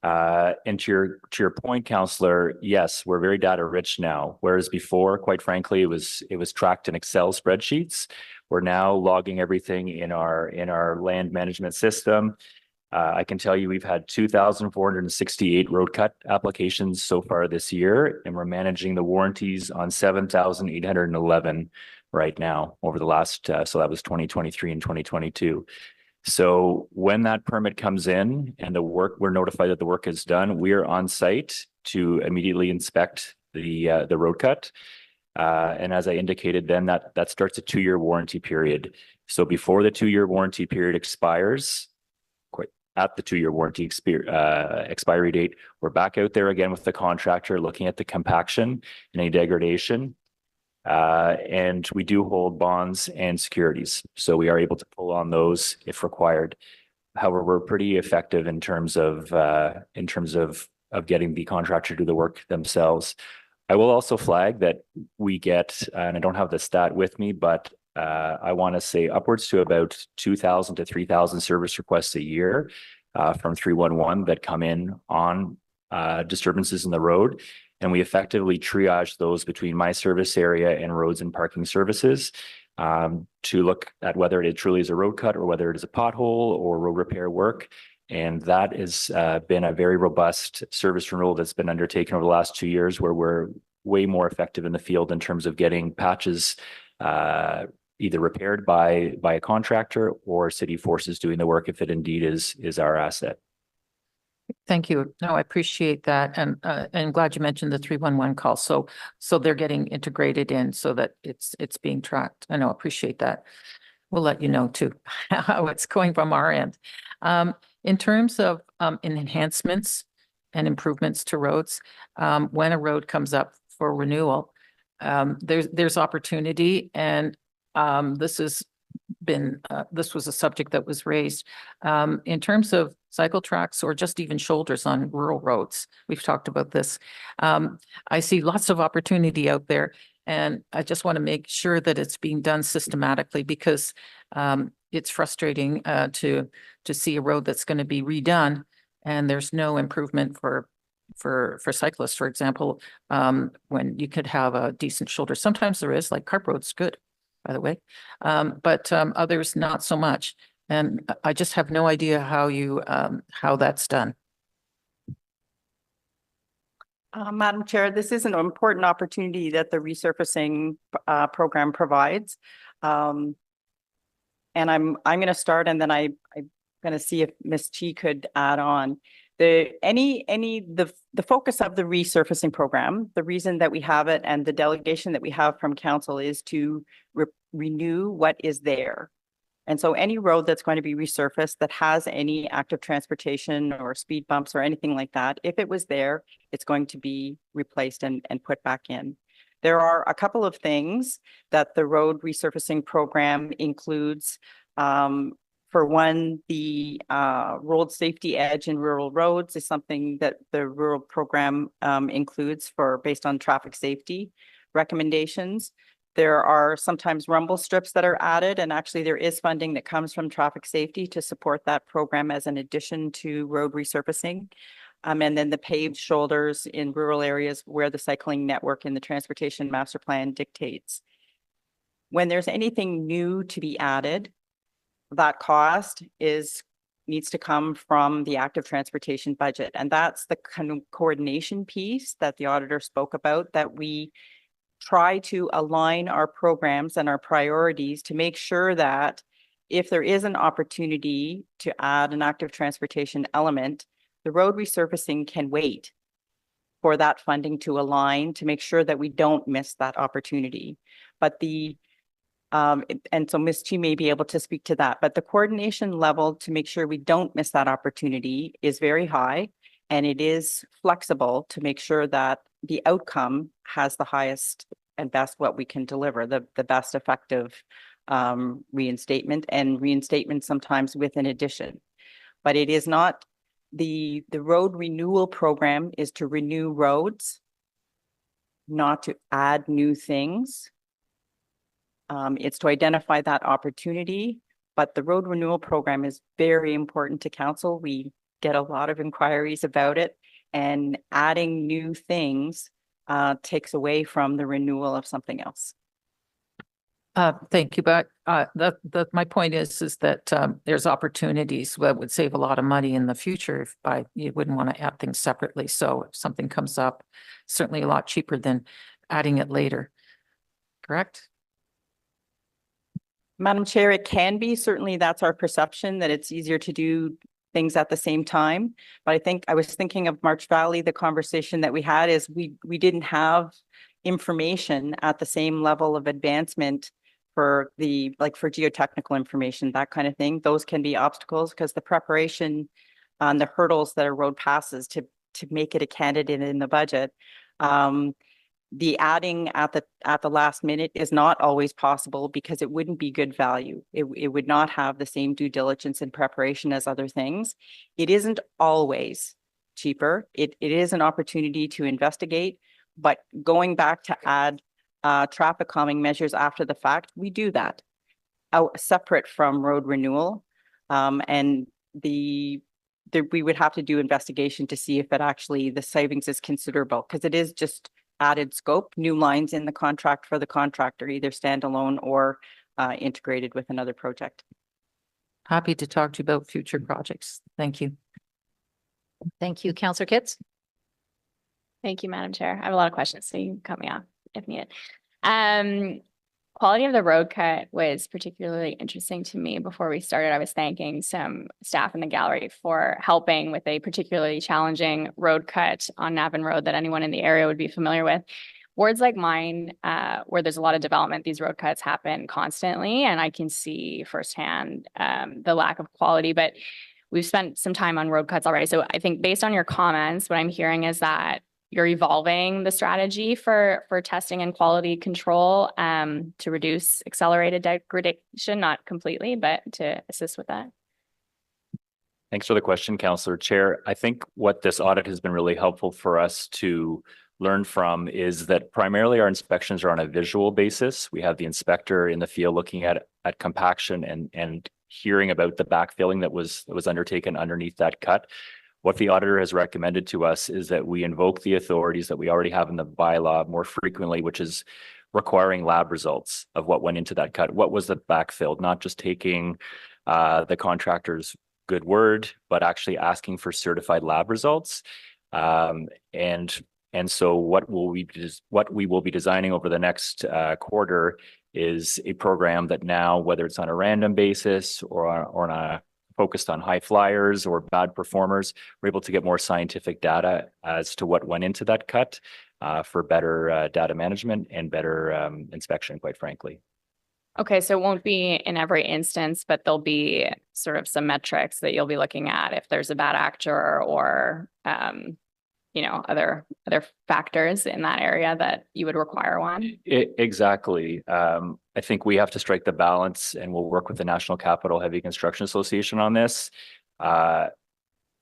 And to your point, Councillor, yes, we're very data rich now. Whereas before, quite frankly, it was tracked in Excel spreadsheets. We're now logging everything in our land management system. I can tell you we've had 2,468 road cut applications so far this year, and we're managing the warranties on 7,811 right now over the last, so that was 2023 and 2022. So when that permit comes in and we're notified that the work is done, we are on site to immediately inspect the road cut. And as I indicated, then that starts a 2-year warranty period. So before the 2-year warranty period expires, at the 2-year warranty expiry date, we're back out there again with the contractor looking at the compaction and any degradation. And we do hold bonds and securities, so we are able to pull on those if required. However, we're pretty effective in terms of getting the contractor to do the work themselves. I will also flag that we get, and I don't have the stat with me, but I want to say upwards to about 2,000 to 3,000 service requests a year from 311 that come in on disturbances in the road. And we effectively triage those between my service area and roads and parking services to look at whether it truly is a road cut or whether it is a pothole or road repair work. And that has been a very robust service renewal that's been undertaken over the last 2 years, where we're way more effective in the field in terms of getting patches either repaired by a contractor or city forces doing the work if it indeed is our asset. Thank you. No, I appreciate that. And I'm glad you mentioned the 311 call. So they're getting integrated in so that it's being tracked. I know, appreciate that. we'll let you know too, how it's going from our end. In terms of enhancements and improvements to roads, when a road comes up for renewal, there's opportunity, and this has been, this was a subject that was raised. In terms of cycle tracks or just even shoulders on rural roads, we've talked about this. I see lots of opportunity out there, and I just want to make sure that it's being done systematically, because it's frustrating to see a road that's going to be redone and there's no improvement for cyclists, for example, when you could have a decent shoulder. Sometimes there is, like Carp Road's good, by the way, but others not so much. And I just have no idea how that's done. Madam Chair, this is an important opportunity that the resurfacing program provides. And I'm going to start, and then I'm going to see if Ms. Chi could add on. The focus of the resurfacing program, the reason that we have it and the delegation that we have from council is to renew what is there. And so any road that's going to be resurfaced that has any active transportation or speed bumps or anything like that, if it was there, it's going to be replaced and put back in. There are a couple of things that the road resurfacing program includes. For one, the road safety edge in rural roads is something that the rural program includes based on traffic safety recommendations. There are sometimes rumble strips that are added, and actually there is funding that comes from traffic safety to support that program as an addition to road resurfacing. And then the paved shoulders in rural areas where the cycling network in the transportation master plan dictates. When there's anything new to be added, that cost needs to come from the active transportation budget. And that's the coordination piece that the auditor spoke about, that we try to align our programs and our priorities to make sure that if there is an opportunity to add an active transportation element, the road resurfacing can wait for that funding to align to make sure that we don't miss that opportunity. But and so Ms. Chi may be able to speak to that, but the coordination level to make sure we don't miss that opportunity is very high, and it is flexible to make sure that the outcome has the highest and best what we can deliver, the best effective reinstatement, and reinstatement sometimes with an addition. But it is not, the road renewal program is to renew roads, not to add new things. It's to identify that opportunity, but the road renewal program is very important to council. We get a lot of inquiries about it, and adding new things takes away from the renewal of something else. Thank you, but my point is that there's opportunities that would save a lot of money in the future if you wouldn't want to add things separately. So if something comes up, certainly a lot cheaper than adding it later. Correct? Madam Chair, it can be. Certainly that's our perception, that it's easier to do things at the same time. But I was thinking of March Valley, the conversation that we had is we didn't have information at the same level of advancement for for geotechnical information, that kind of thing. Those can be obstacles because the preparation on the hurdles that a road passes to make it a candidate in the budget. The adding at the last minute is not always possible because it wouldn't be good value. It would not have the same due diligence and preparation as other things. It isn't always cheaper. It is an opportunity to investigate, but going back to add traffic calming measures after the fact, we do that separate from road renewal. And we would have to do investigation to see if it actually, the savings is considerable, because it is just added scope, new lines in the contract for the contractor, either standalone or integrated with another project. Happy to talk to you about future projects. Thank you. Thank you. Councillor Kitts. Thank you, Madam Chair. I have a lot of questions, so you can cut me off if needed. Quality of the road cut was particularly interesting to me. Before we started, I was thanking some staff in the gallery for helping with a particularly challenging road cut on Navin Road that anyone in the area would be familiar with. wards like mine, where there's a lot of development, these road cuts happen constantly, and I can see firsthand the lack of quality. But we've spent some time on road cuts already. So I think based on your comments, what I'm hearing is that you're evolving the strategy for testing and quality control to reduce accelerated degradation, not completely, but to assist with that. Thanks for the question, Councillor Chair. I think what this audit has been really helpful for us to learn from is that primarily our inspections are on a visual basis. We have the inspector in the field looking at compaction and hearing about the backfilling that was undertaken underneath that cut. What the auditor has recommended to us is that we invoke the authorities that we already have in the bylaw more frequently, which is requiring lab results of what went into that cut. What was the backfill? Not just taking the contractor's good word, but actually asking for certified lab results. And so what we will be designing over the next quarter is a program that now, whether it's on a random basis or on a focused on high flyers or bad performers, we're able to get more scientific data as to what went into that cut for better data management and better inspection, quite frankly. Okay, so it won't be in every instance, but there'll be sort of some metrics that you'll be looking at if there's a bad actor or, you know, other factors in that area that you would require one. Exactly. I think we have to strike the balance, and we'll work with the National Capital Heavy Construction Association on this.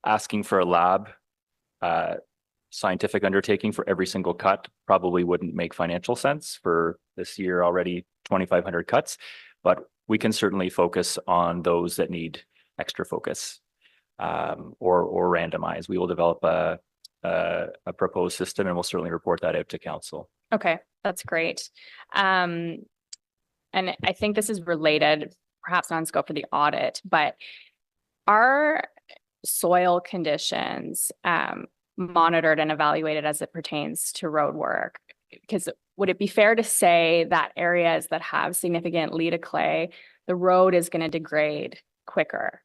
Asking for a lab scientific undertaking for every single cut probably wouldn't make financial sense for this year already 2,500 cuts, but we can certainly focus on those that need extra focus or randomize. We will develop a proposed system, and we'll certainly report that out to council. Okay, that's great. And I think this is related, perhaps not in scope for the audit, but are soil conditions monitored and evaluated as it pertains to road work? Because would it be fair to say that areas that have significant lead of clay, the road is going to degrade quicker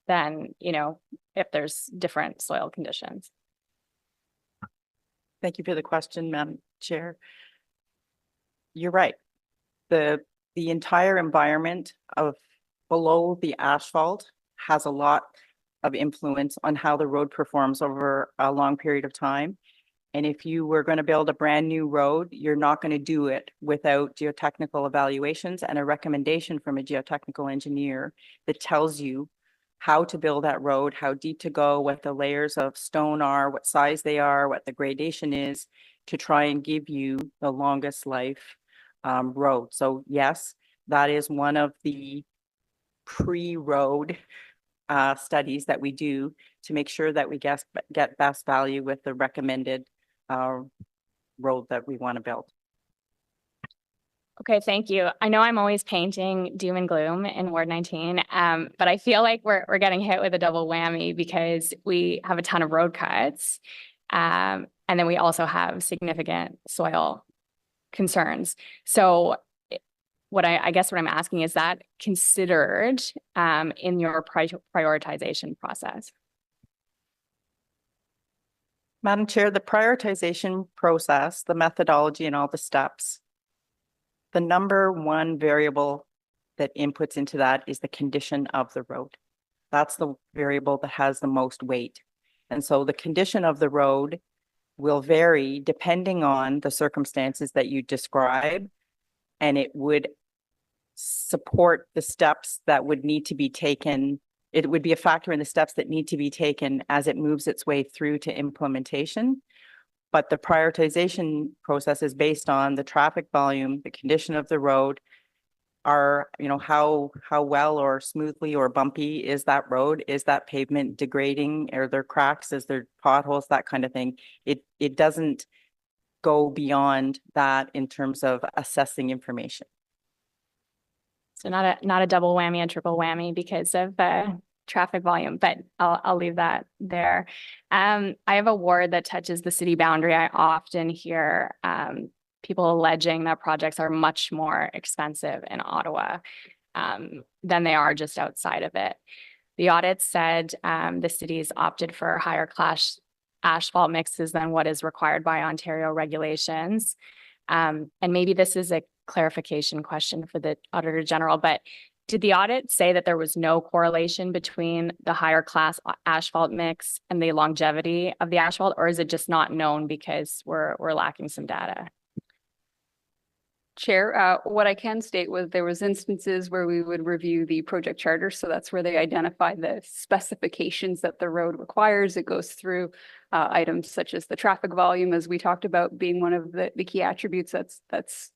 than, you know, if there's different soil conditions? Thank you for the question, Madam Chair. You're right. The entire environment of below the asphalt has a lot of influence on how the road performs over a long period of time. And if you were going to build a brand new road, you're not going to do it without geotechnical evaluations and a recommendation from a geotechnical engineer that tells you how to build that road, how deep to go, what the layers of stone are, what size they are, what the gradation is, to try and give you the longest life road. So yes, that is one of the pre-road studies that we do to make sure that we get best value with the recommended road that we want to build. Okay, thank you. I know I'm always painting doom and gloom in Ward 19, but I feel like we're getting hit with a double whammy because we have a ton of road cuts, and then we also have significant soil concerns. So I guess what I'm asking is that considered in your prioritization process? Madam Chair, the prioritization process, the methodology and all the steps, the number one variable that inputs into that is the condition of the road. That's the variable that has the most weight. And so the condition of the road will vary depending on the circumstances that you describe, and it would support the steps that would need to be taken. It would be a factor in the steps that need to be taken as it moves its way through to implementation. But the prioritization process is based on the traffic volume, the condition of the road, how well or smoothly or bumpy is that road? Is that pavement degrading? Are there cracks? Is there potholes? That kind of thing. It doesn't go beyond that in terms of assessing information. So not a double whammy, a triple whammy because of the traffic volume, but I'll leave that there. I have a ward that touches the city boundary. I often hear people alleging that projects are much more expensive in Ottawa than they are just outside of it. The audit said the city's opted for higher class asphalt mixes than what is required by Ontario regulations. And maybe this is a clarification question for the Auditor General, but did the audit say that there was no correlation between the higher class asphalt mix and the longevity of the asphalt, or is it just not known because we're lacking some data? Chair, what I can state was there was instances where we would review the project charter. So that's where they identify the specifications that the road requires. It goes through items such as the traffic volume, as we talked about, being one of the key attributes that's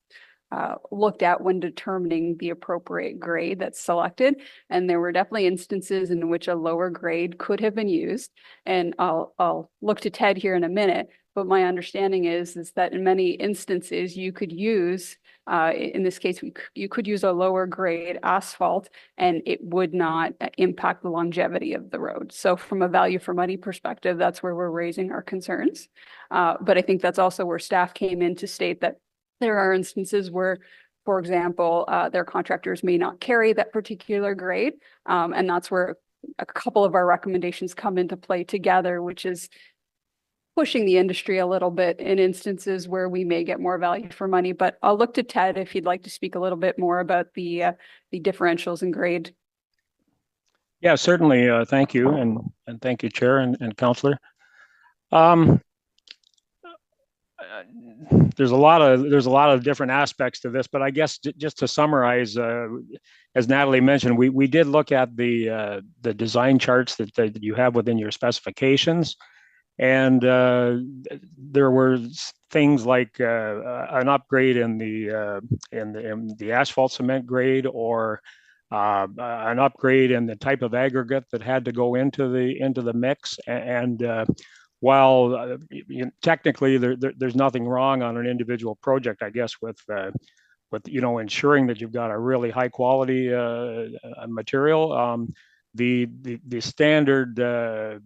looked at when determining the appropriate grade that's selected. And there were definitely instances in which a lower grade could have been used. And I'll look to Ted here in a minute, but my understanding is that in many instances you could use, in this case, you could use a lower grade asphalt and it would not impact the longevity of the road. So from a value for money perspective, that's where we're raising our concerns. But I think that's also where staff came in to state that there are instances where, for example, their contractors may not carry that particular grade. And that's where a couple of our recommendations come into play together, which is pushing the industry a little bit in instances where we may get more value for money. But I'll look to Ted if he'd like to speak a little bit more about the differentials in grade. Yeah, certainly. Thank you. And thank you, Chair and Councillor. There's a lot of different aspects to this, but I guess just to summarize, as Natalie mentioned, we did look at the design charts that you have within your specifications, and there were things like an upgrade in the asphalt cement grade, or an upgrade in the type of aggregate that had to go into the mix, and while technically there's nothing wrong on an individual project, I guess, with ensuring that you've got a really high quality material, the standard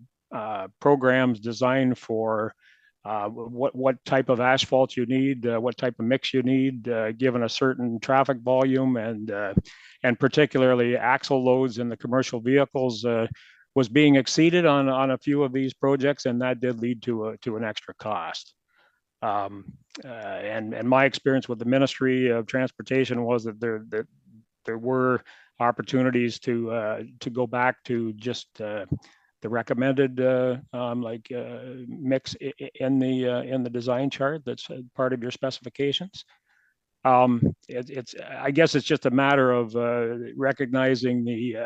programs designed for what type of asphalt you need, what type of mix you need, given a certain traffic volume, and particularly axle loads in the commercial vehicles, was being exceeded on a few of these projects, and that did lead to an extra cost. And my experience with the Ministry of Transportation was that there were opportunities to go back to just the recommended mix in the design chart that's part of your specifications. I guess it's just a matter of recognizing the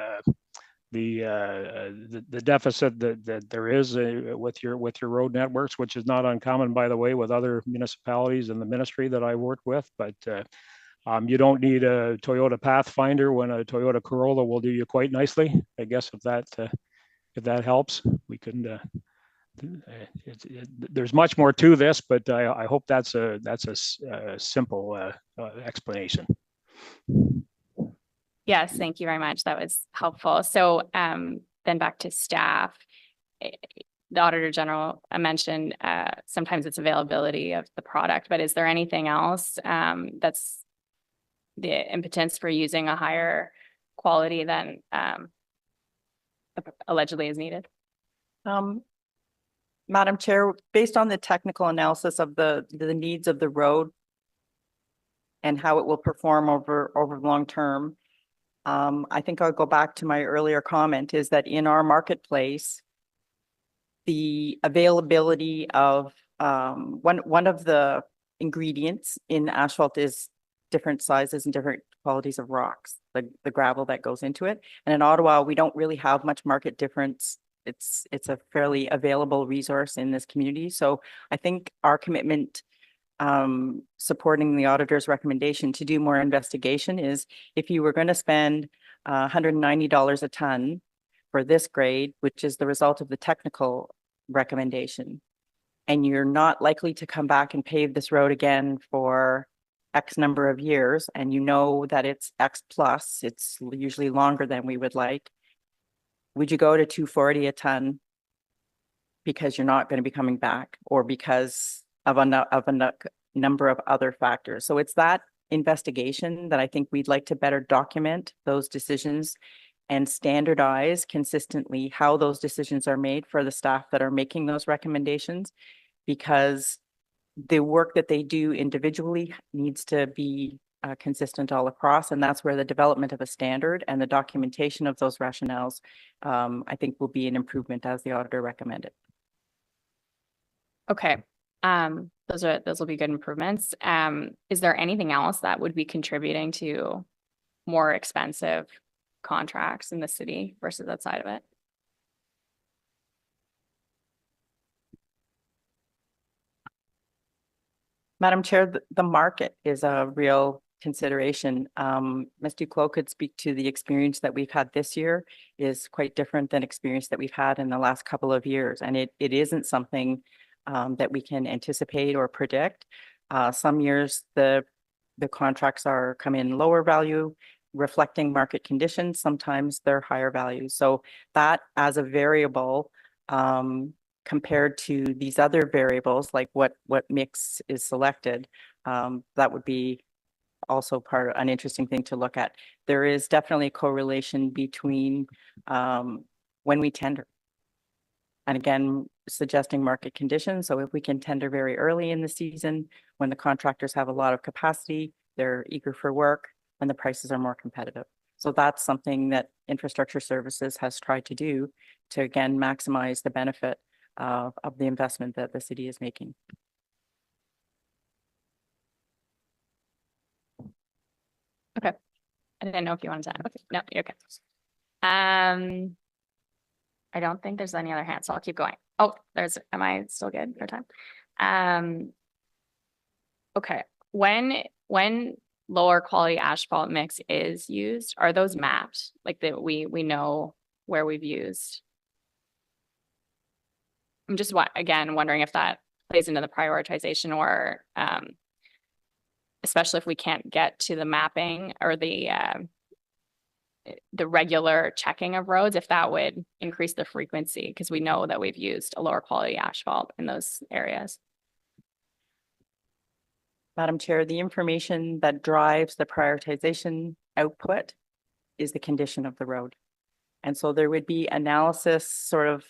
deficit that there is with your road networks, which is not uncommon, by the way, with other municipalities in the ministry that I work with. But you don't need a Toyota Pathfinder when a Toyota Corolla will do you quite nicely. I guess if that helps, we can. There's much more to this, but I hope that's a simple explanation. Yes, thank you very much. That was helpful. So then back to staff. The Auditor General mentioned sometimes it's availability of the product, but is there anything else that's the impotence for using a higher quality than allegedly is needed? Madam Chair, based on the technical analysis of the needs of the road and how it will perform over long term, I think I'll go back to my earlier comment, is that in our marketplace, the availability of one of the ingredients in asphalt is different sizes and different qualities of rocks, the gravel that goes into it. And in Ottawa, we don't really have much market difference. It's a fairly available resource in this community. So I think our commitment supporting the auditor's recommendation to do more investigation is, if you were going to spend $190 a ton for this grade, which is the result of the technical recommendation, and you're not likely to come back and pave this road again for X number of years, and you know that it's X plus, it's usually longer than we would like, would you go to $240 a ton because you're not going to be coming back, or because of a number of other factors? So it's that investigation that I think we'd like to better document those decisions and standardize consistently how those decisions are made for the staff that are making those recommendations, because the work that they do individually needs to be consistent all across, and that's where the development of a standard and the documentation of those rationales, I think, will be an improvement as the auditor recommended. Okay. Those will be good improvements. Is there anything else that would be contributing to more expensive contracts in the city versus outside of it? Madam Chair, the market is a real consideration. Ms. Duclos could speak to the experience that we've had this year is quite different than experience that we've had in the last couple of years. And it isn't something that we can anticipate or predict. Some years the contracts come in lower value, reflecting market conditions. Sometimes they're higher value. So that as a variable, compared to these other variables, like what mix is selected, that would be also an interesting thing to look at. There is definitely a correlation between when we tender. And again, suggesting market conditions. So if we can tender very early in the season, when the contractors have a lot of capacity, they're eager for work, and the prices are more competitive. So that's something that Infrastructure Services has tried to do to, again, maximize the benefit of the investment that the city is making. Okay. I didn't know if you wanted to add. Okay. No, you're okay. I don't think there's any other hands, so I'll keep going. Oh, am I still good for time? Okay. When lower quality asphalt mix is used, are those mapped? Like that we know where we've used? I'm just wondering if that plays into the prioritization, or especially if we can't get to the mapping or the regular checking of roads, if that would increase the frequency, because we know that we've used a lower quality asphalt in those areas. Madam Chair, the information that drives the prioritization output is the condition of the road. And so there would be analysis, sort of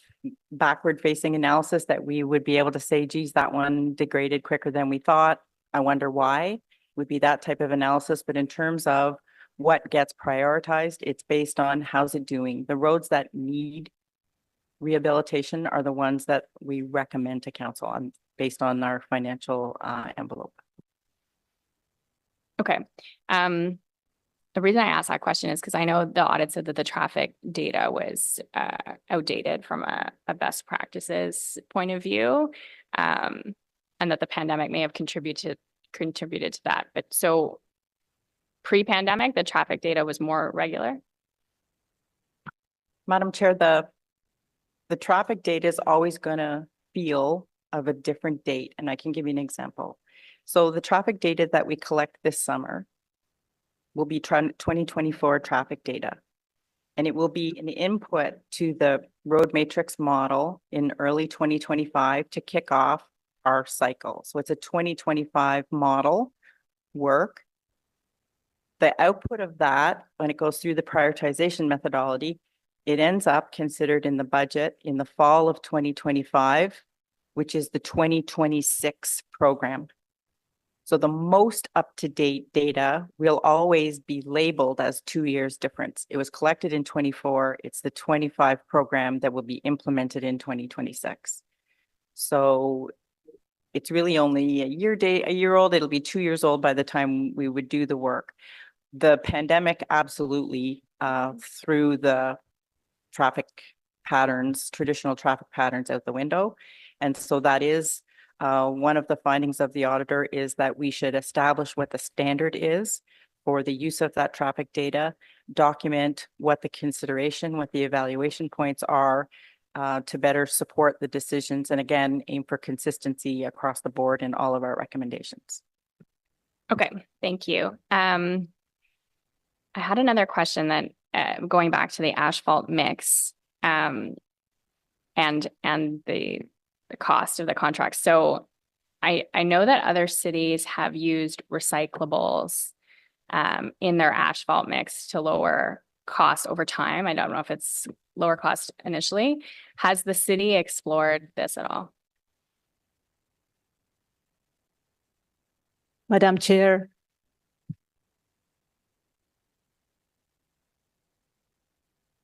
backward facing analysis, that we would be able to say, geez, that one degraded quicker than we thought. I wonder why. Would be that type of analysis. But in terms of what gets prioritized, it's based on how's it doing. The roads that need rehabilitation are the ones that we recommend to council on based on our financial envelope. Okay. The reason I asked that question is because I know the audit said that the traffic data was outdated from a best practices point of view, and that the pandemic may have contributed to that. But so pre-pandemic, the traffic data was more regular? Madam Chair, the traffic data is always going to feel of a different date, and I can give you an example. So the traffic data that we collect this summer will be 2024 traffic data, and it will be an input to the road matrix model in early 2025 to kick off our cycle. So it's a 2025 model work. The output of that, when it goes through the prioritization methodology, it ends up considered in the budget in the fall of 2025, which is the 2026 program. So the most up-to-date data will always be labeled as 2 years difference. It was collected in 24. It's the 25 program that will be implemented in 2026. So it's really only a year old. It'll be 2 years old by the time we would do the work. The pandemic absolutely threw the traffic patterns, traditional traffic patterns, out the window. And so that is one of the findings of the auditor, is that we should establish what the standard is for the use of that traffic data, document what the consideration, what the evaluation points are to better support the decisions, and again, aim for consistency across the board in all of our recommendations. Okay, thank you. I had another question that going back to the asphalt mix and the cost of the contract. So I know that other cities have used recyclables in their asphalt mix to lower costs over time. I don't know if it's lower cost initially. Has the city explored this at all? Madam Chair,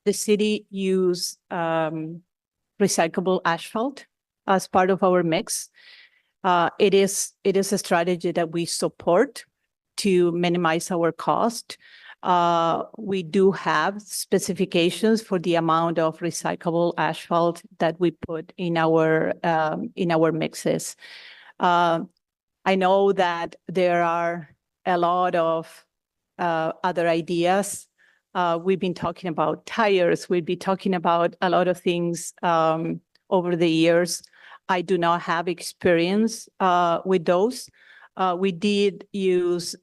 the city use recyclable asphalt as part of our mix. It is a strategy that we support to minimize our cost. We do have specifications for the amount of recyclable asphalt that we put in our mixes. I know that there are a lot of other ideas. We've been talking about tires. We've been talking about a lot of things over the years. I do not have experience with those. We did use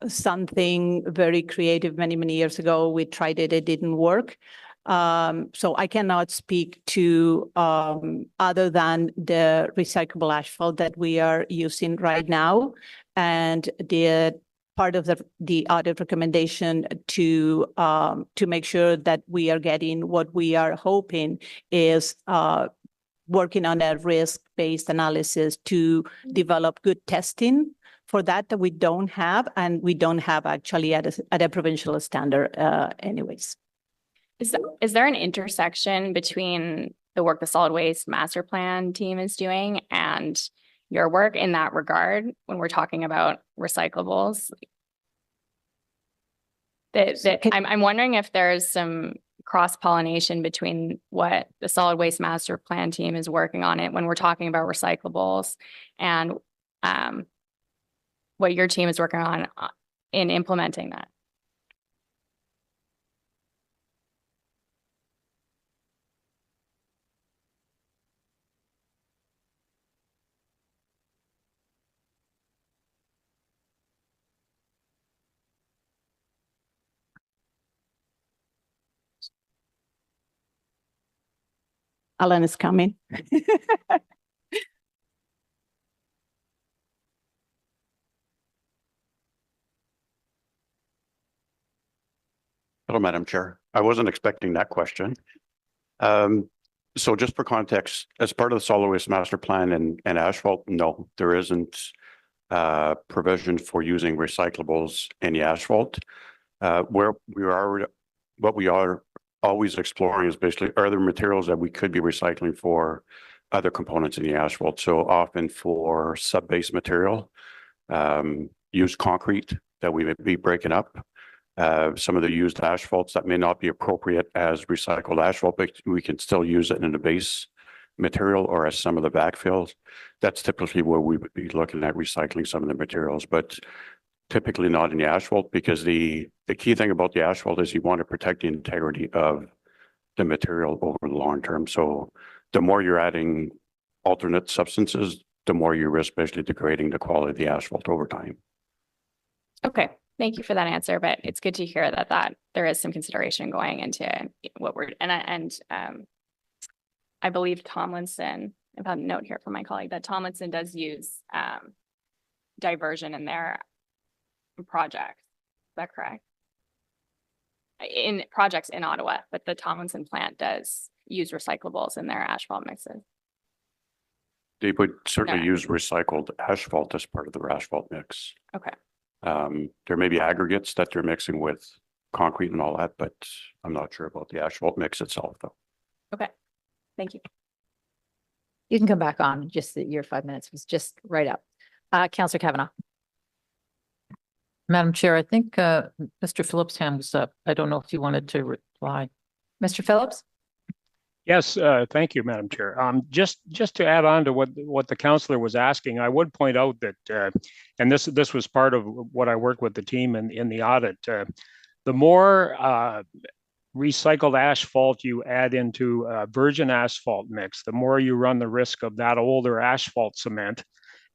something very creative many years ago. We tried it, it didn't work. So I cannot speak to other than the recyclable asphalt that we are using right now, and the part of the audit recommendation to make sure that we are getting what we are hoping is working on a risk-based analysis to develop good testing for that we don't have, and we don't have actually at a provincial standard anyways. Is there an intersection between the work the solid waste master plan team is doing and your work in that regard when we're talking about recyclables? I'm wondering if there's some cross-pollination between what the solid waste master plan team is working on it when we're talking about recyclables and what your team is working on in implementing that. Alan is coming. Hello, Madam Chair. I wasn't expecting that question. So just for context, as part of the solid waste master plan and asphalt, no, there isn't provision for using recyclables in the asphalt. What we are always exploring is basically, are there materials that we could be recycling for other components in the asphalt? So often for sub-base material, used concrete that we would be breaking up. Some of the used asphalts that may not be appropriate as recycled asphalt, but we can still use it in the base material or as some of the backfills. That's typically where we would be looking at recycling some of the materials, but typically not in the asphalt, because the key thing about the asphalt is you want to protect the integrity of the material over the long term. So the more you're adding alternate substances, the more you risk basically degrading the quality of the asphalt over time. Okay, thank you for that answer, but it's good to hear that there is some consideration going into what we're, I believe Tomlinson, I've had a note here from my colleague that Tomlinson does use diversion in their projects. Is that correct? In projects in Ottawa, but the Tomlinson plant does use recyclables in their asphalt mixes. They would certainly use recycled asphalt as part of their asphalt mix. Okay. There may be aggregates that they're mixing with concrete and all that, but I'm not sure about the asphalt mix itself, though. Okay, thank you. You can come back on, just that your 5 minutes was just right up. Councillor Kavanagh. Madam Chair, I think Mr. Phillips' hand was up. I don't know if you wanted to reply. Mr. Phillips? Yes, thank you, Madam Chair. Just to add on to what the councillor was asking, I would point out that, and this was part of what I worked with the team in the audit, the more recycled asphalt you add into virgin asphalt mix, the more you run the risk of that older asphalt cement.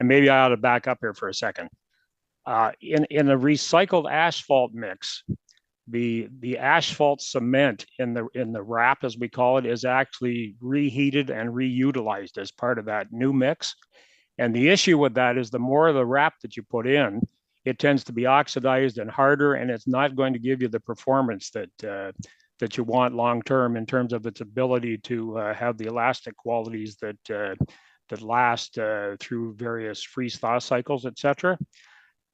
And maybe I ought to back up here for a second. In a recycled asphalt mix, the asphalt cement in the wrap, as we call it, is actually reheated and reutilized as part of that new mix. And the issue with that is the more of the wrap that you put in, it tends to be oxidized and harder, and it's not going to give you the performance that you want long term in terms of its ability to have the elastic qualities that that last through various freeze-thaw cycles, et cetera.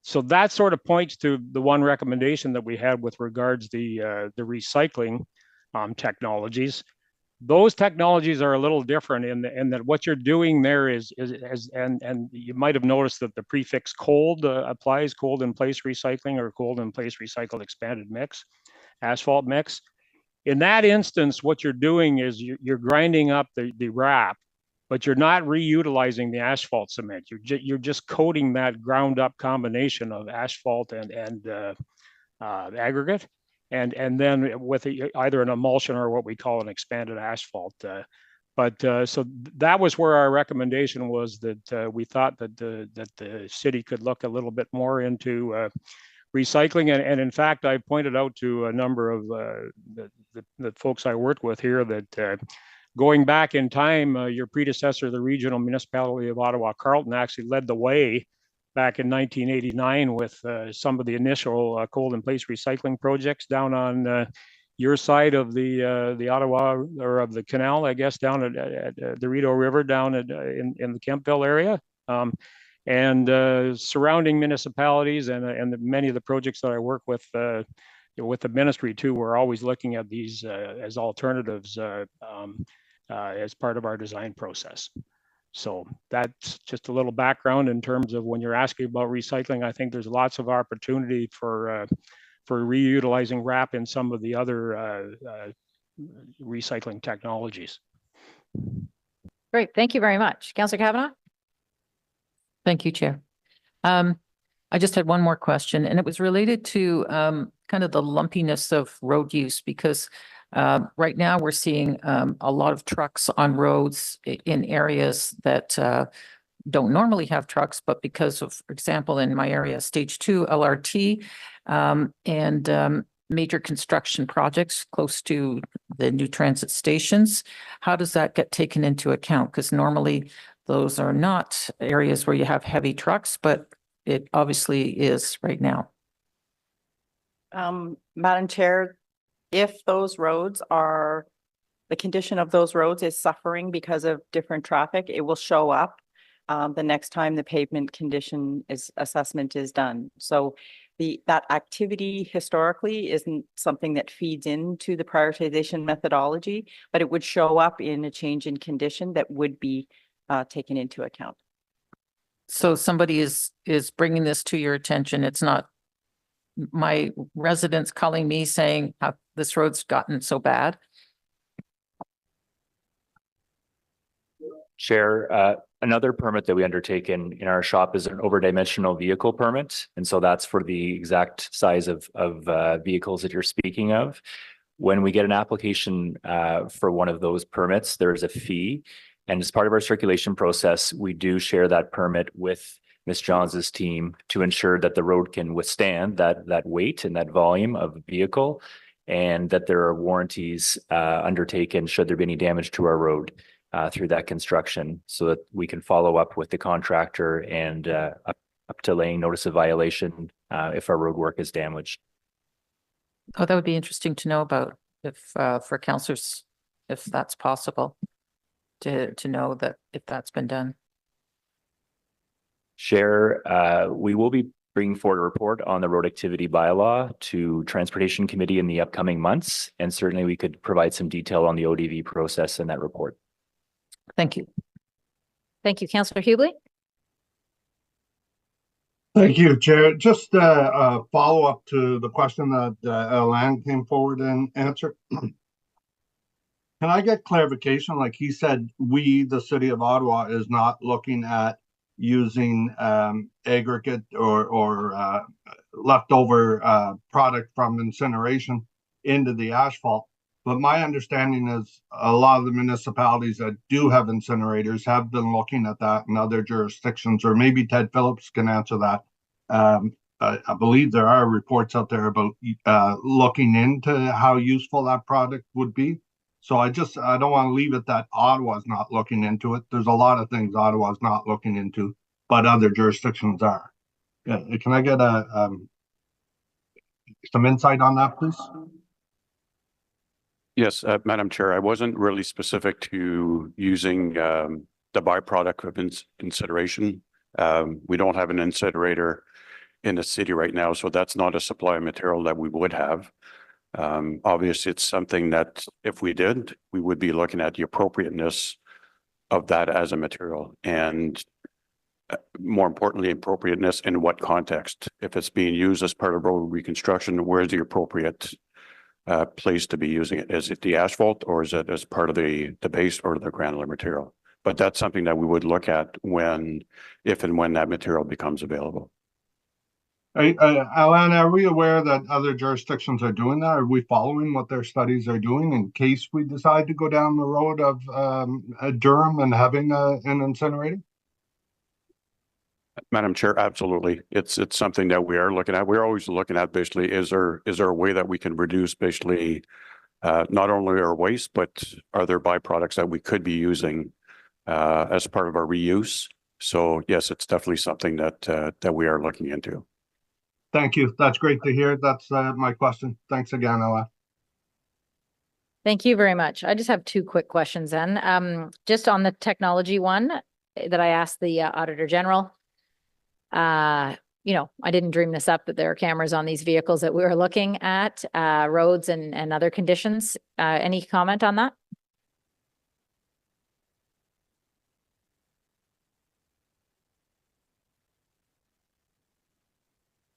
So that sort of points to the one recommendation that we had with regards the recycling technologies. Those technologies are a little different in that what you're doing there is and you might have noticed that the prefix cold applies, cold in place recycling or cold in place recycled expanded mix, asphalt mix. In that instance, what you're doing is you're grinding up the wrap, but you're not reutilizing the asphalt cement. You're just coating that ground up combination of asphalt and aggregate, and then with either an emulsion or what we call an expanded asphalt. So that was where our recommendation was, that we thought that the city could look a little bit more into recycling. And in fact, I pointed out to a number of the folks I worked with here that going back in time, your predecessor, the regional municipality of Ottawa, Carleton, actually led the way back in 1989 with some of the initial cold in place recycling projects down on your side of the Ottawa, or of the canal, I guess, down at the Rideau River, down in the Kempville area. And surrounding municipalities and many of the projects that I work with the ministry too, we're always looking at these as alternatives as part of our design process. So that's just a little background in terms of when you're asking about recycling. I think there's lots of opportunity for reutilizing wrap in some of the other recycling technologies. Great, thank you very much. Councillor Kavanagh? Thank you, Chair. I just had one more question, and it was related to kind of the lumpiness of road use, because right now we're seeing a lot of trucks on roads in areas that don't normally have trucks, but because of, for example, in my area, stage 2 LRT and major construction projects close to the new transit stations. How does that get taken into account? Because normally those are not areas where you have heavy trucks, but it obviously is right now. Madam Chair, if those roads are, the condition of those roads is suffering because of different traffic, it will show up the next time the pavement condition assessment is done. So that activity historically isn't something that feeds into the prioritization methodology, but it would show up in a change in condition that would be taken into account. So somebody is bringing this to your attention. It's not my residents calling me saying how this road's gotten so bad. Chair, another permit that we undertake in our shop is an overdimensional vehicle permit. And so that's for the exact size of vehicles that you're speaking of. When we get an application for one of those permits, there's a fee. And as part of our circulation process, we do share that permit with Ms. Johns' team to ensure that the road can withstand that weight and that volume of vehicle, and that there are warranties undertaken should there be any damage to our road through that construction, so that we can follow up with the contractor and up to laying notice of violation if our road work is damaged. Oh, that would be interesting to know about, if for councillors, if that's possible to know that if that's been done. Chair, we will be bringing forward a report on the road activity bylaw to Transportation Committee in the upcoming months, and certainly we could provide some detail on the ODV process in that report. Thank you. Thank you, Councillor Hughley. Thank you, Chair. Just a follow-up to the question that Alain came forward and answered. Can I get clarification? Like he said, we, the city of Ottawa, is not looking at using aggregate or leftover product from incineration into the asphalt. But my understanding is a lot of the municipalities that do have incinerators have been looking at that in other jurisdictions, or maybe Ted Phillips can answer that. I believe there are reports out there about looking into how useful that product would be. So I don't want to leave it that Ottawa's not looking into it. There's a lot of things Ottawa's not looking into, but other jurisdictions are. Yeah. Can I get some insight on that, please? Yes, Madam Chair, I wasn't really specific to using the byproduct of incineration. We don't have an incinerator in the city right now, so that's not a supply of material that we would have. Obviously, it's something that if we did, we would be looking at the appropriateness of that as a material, and more importantly, appropriateness in what context. If it's being used as part of road reconstruction, where's the appropriate place to be using it? Is it the asphalt, or is it as part of the base or the granular material? But that's something that we would look at if and when that material becomes available. Alana, are we aware that other jurisdictions are doing that? Are we following what their studies are doing in case we decide to go down the road of Durham and having an incinerator? Madam Chair, absolutely. It's something that we are looking at. We're always looking at basically, is there a way that we can reduce basically not only our waste, but are there byproducts that we could be using as part of our reuse? So yes, it's definitely something that we are looking into. Thank you. That's great to hear. That's my question. Thanks again, Alana. Thank you very much. I just have two quick questions then. Just on the technology one that I asked the Auditor General. I didn't dream this up, that there are cameras on these vehicles that we were looking at, roads and other conditions. Any comment on that?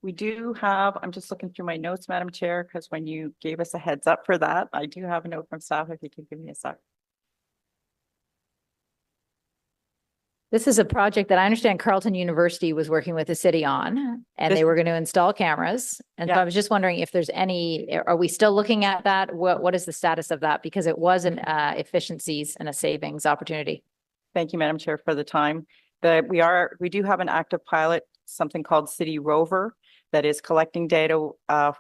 We do have, I'm just looking through my notes, Madam Chair, because when you gave us a heads up for that, I do have a note from staff, if you could give me a sec. This is a project that I understand Carleton University was working with the city on, and they were going to install cameras. And so I was just wondering if there's are we still looking at that? What is the status of that? Because it was an efficiencies and a savings opportunity. Thank you, Madam Chair, for the time. We do have an active pilot, something called City Rover, that is collecting data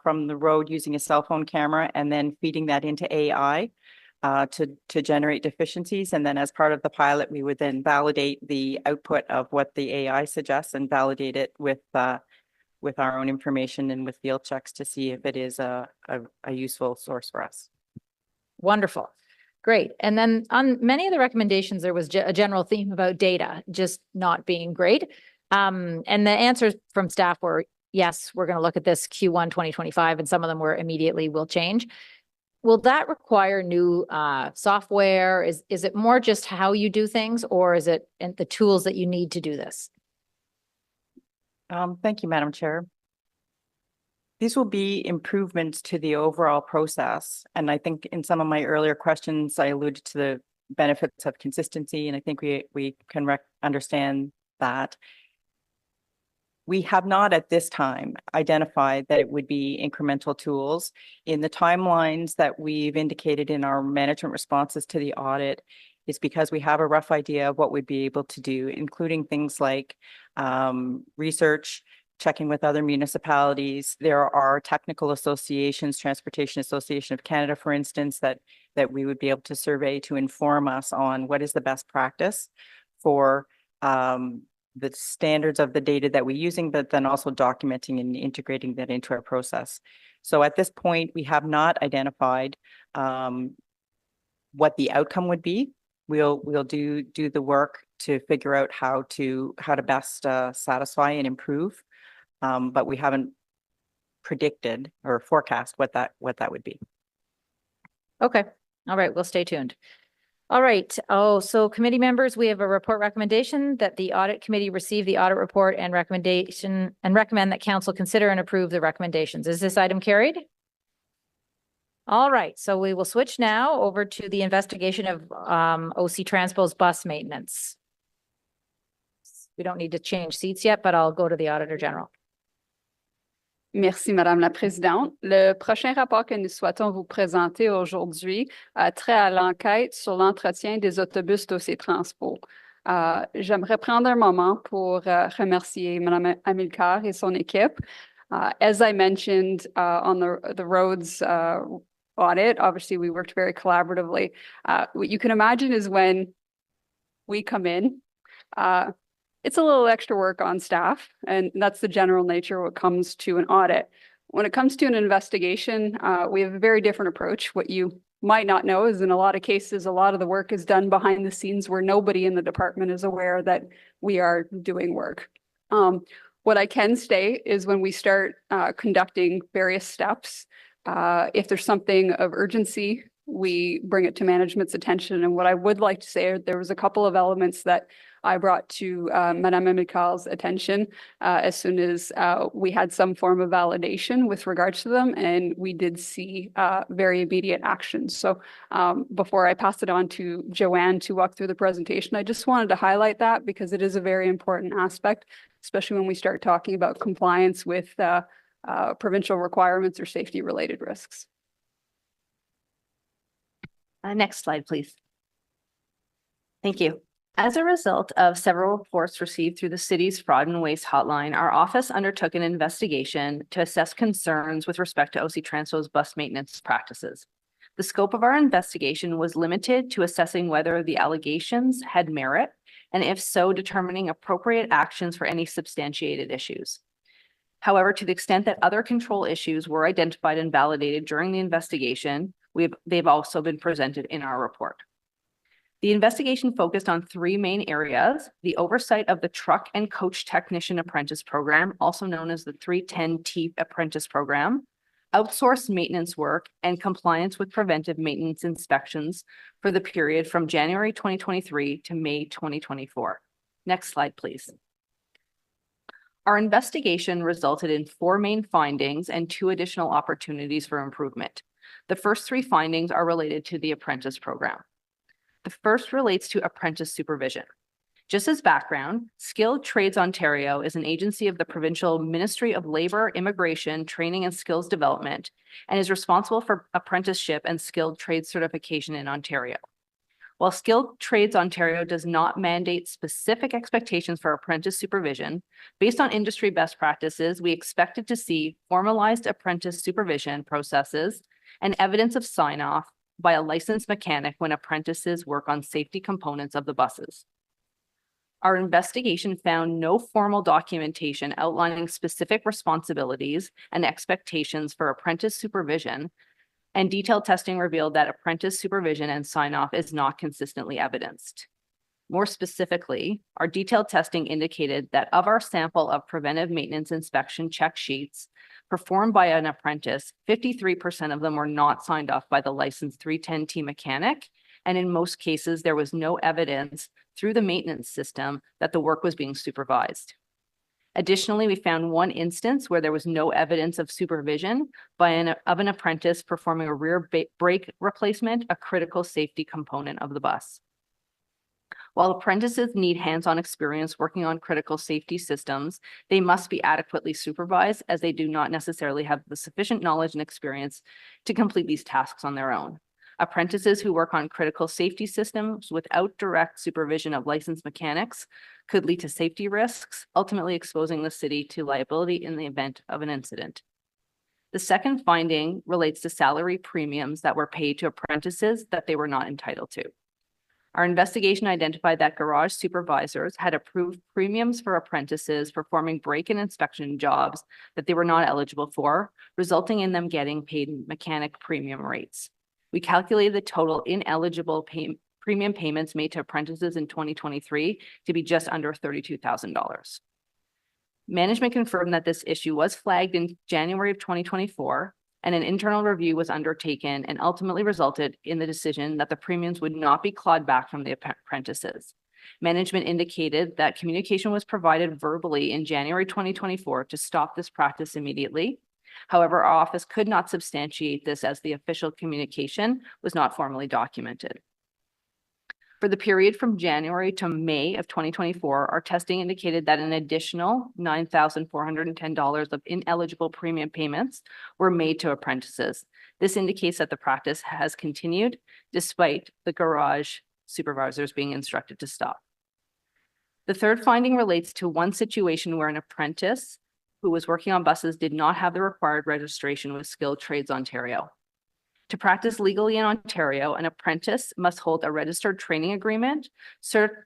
from the road using a cell phone camera and then feeding that into AI to generate deficiencies. And then as part of the pilot, we would then validate the output of what the AI suggests and validate it with our own information and with field checks to see if it is a useful source for us. Wonderful. Great. And then on many of the recommendations, there was a general theme about data just not being great. And the answers from staff were, yes, we're going to look at this Q1 2025, and some of them were immediately will change. Will that require new software? Is it more just how you do things, or is it the tools that you need to do this? Thank you, Madam Chair. These will be improvements to the overall process. And I think in some of my earlier questions, I alluded to the benefits of consistency, and I think we can understand that. We have not at this time identified that it would be incremental tools. In the timelines that we've indicated in our management responses to the audit, is because we have a rough idea of what we'd be able to do, including things like research, checking with other municipalities. There are technical associations, Transportation Association of Canada, for instance, that we would be able to survey to inform us on what is the best practice for the standards of the data that we're using, but then also documenting and integrating that into our process. So at this point, we have not identified what the outcome would be. We'll do the work to figure out how to best satisfy and improve, but we haven't predicted or forecast what that would be. Okay. All right. We'll stay tuned. All right. So committee members, we have a report recommendation that the audit committee receive the audit report and recommend that council consider and approve the recommendations. Is this item carried? All right. So we will switch now over to the investigation of OC Transpo's bus maintenance. We don't need to change seats yet, but I'll go to the Auditor General. Merci, Madame la Présidente. Le prochain rapport que nous souhaitons vous présenter aujourd'hui a trait à l'enquête sur l'entretien des autobus d'OC Transpo. J'aimerais prendre un moment pour remercier Madame Amilcar et son équipe. As I mentioned on the roads audit, obviously we worked very collaboratively. What you can imagine is when we come in, it's a little extra work on staff, and that's the general nature when it comes to an audit. When it comes to an investigation, we have a very different approach. What you might not know is in a lot of cases, a lot of the work is done behind the scenes where nobody in the department is aware that we are doing work. What I can say is when we start conducting various steps, if there's something of urgency, we bring it to management's attention. And what I would like to say, there was a couple of elements that I brought to Madame Amical's attention as soon as we had some form of validation with regards to them, and we did see very immediate action. So before I pass it on to Joanne to walk through the presentation, I just wanted to highlight that because it is a very important aspect, especially when we start talking about compliance with provincial requirements or safety-related risks. Next slide, please. Thank you. As a result of several reports received through the city's fraud and waste hotline, our office undertook an investigation to assess concerns with respect to OC Transfo's bus maintenance practices. The scope of our investigation was limited to assessing whether the allegations had merit, and if so, determining appropriate actions for any substantiated issues. However, to the extent that other control issues were identified and validated during the investigation, they've also been presented in our report. The investigation focused on three main areas: the oversight of the truck and coach technician apprentice program, also known as the 310T apprentice program, outsourced maintenance work, and compliance with preventive maintenance inspections for the period from January 2023 to May 2024. Next slide, please. Our investigation resulted in 4 main findings and 2 additional opportunities for improvement. The first 3 findings are related to the apprentice program. The first relates to apprentice supervision. Just as background, Skilled Trades Ontario is an agency of the Provincial Ministry of Labour, Immigration, Training and Skills Development, and is responsible for apprenticeship and skilled trade certification in Ontario. While Skilled Trades Ontario does not mandate specific expectations for apprentice supervision, based on industry best practices, we expected to see formalized apprentice supervision processes and evidence of sign-off by a licensed mechanic when apprentices work on safety components of the buses. Our investigation found no formal documentation outlining specific responsibilities and expectations for apprentice supervision, and detailed testing revealed that apprentice supervision and sign-off is not consistently evidenced. More specifically, our detailed testing indicated that of our sample of preventive maintenance inspection check sheets performed by an apprentice, 53% of them were not signed off by the licensed 310T mechanic, and in most cases, there was no evidence through the maintenance system that the work was being supervised. Additionally, we found one instance where there was no evidence of supervision of an apprentice performing a rear brake replacement, a critical safety component of the bus. While apprentices need hands-on experience working on critical safety systems, they must be adequately supervised as they do not necessarily have the sufficient knowledge and experience to complete these tasks on their own. Apprentices who work on critical safety systems without direct supervision of licensed mechanics could lead to safety risks, ultimately exposing the city to liability in the event of an incident. The second finding relates to salary premiums that were paid to apprentices that they were not entitled to. Our investigation identified that garage supervisors had approved premiums for apprentices performing break-in inspection jobs that they were not eligible for, resulting in them getting paid mechanic premium rates. We calculated the total ineligible premium payments made to apprentices in 2023 to be just under $32,000. Management confirmed that this issue was flagged in January of 2024, and an internal review was undertaken and ultimately resulted in the decision that the premiums would not be clawed back from the apprentices. Management indicated that communication was provided verbally in January 2024 to stop this practice immediately. However, our office could not substantiate this as the official communication was not formally documented. For the period from January to May of 2024, our testing indicated that an additional $9,410 of ineligible premium payments were made to apprentices. This indicates that the practice has continued despite the garage supervisors being instructed to stop. The third finding relates to one situation where an apprentice who was working on buses did not have the required registration with Skilled Trades Ontario. To practice legally in Ontario, an apprentice must hold a registered training agreement,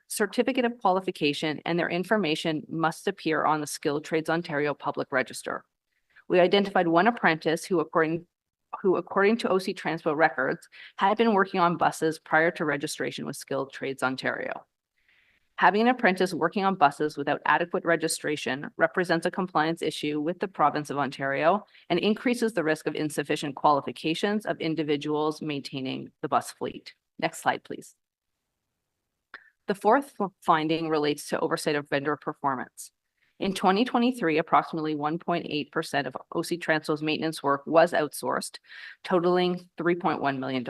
certificate of qualification, and their information must appear on the Skilled Trades Ontario public register. We identified one apprentice who, according who, according to OC Transpo records, had been working on buses prior to registration with Skilled Trades Ontario. Having an apprentice working on buses without adequate registration represents a compliance issue with the province of Ontario and increases the risk of insufficient qualifications of individuals maintaining the bus fleet. Next slide, please. The fourth finding relates to oversight of vendor performance. In 2023, approximately 1.8% of OC Transpo's maintenance work was outsourced, totaling $3.1 million.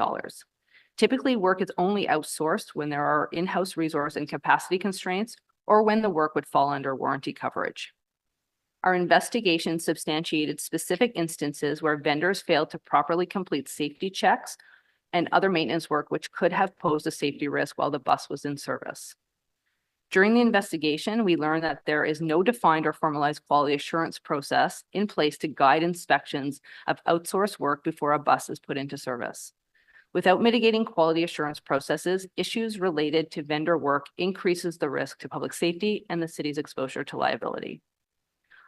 Typically, work is only outsourced when there are in-house resource and capacity constraints or when the work would fall under warranty coverage. Our investigation substantiated specific instances where vendors failed to properly complete safety checks and other maintenance work which could have posed a safety risk while the bus was in service. During the investigation, we learned that there is no defined or formalized quality assurance process in place to guide inspections of outsourced work before a bus is put into service. Without mitigating quality assurance processes, issues related to vendor work increases the risk to public safety and the city's exposure to liability.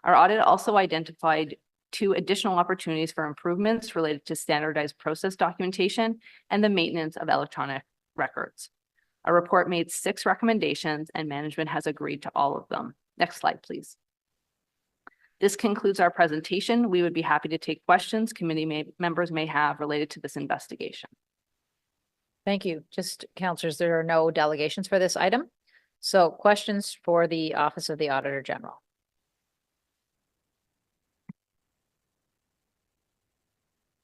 Our audit also identified 2 additional opportunities for improvements related to standardized process documentation and the maintenance of electronic records. Our report made 6 recommendations and management has agreed to all of them. Next slide, please. This concludes our presentation. We would be happy to take questions committee members may have related to this investigation. Thank you. Just councillors, there are no delegations for this item. So questions for the Office of the Auditor General.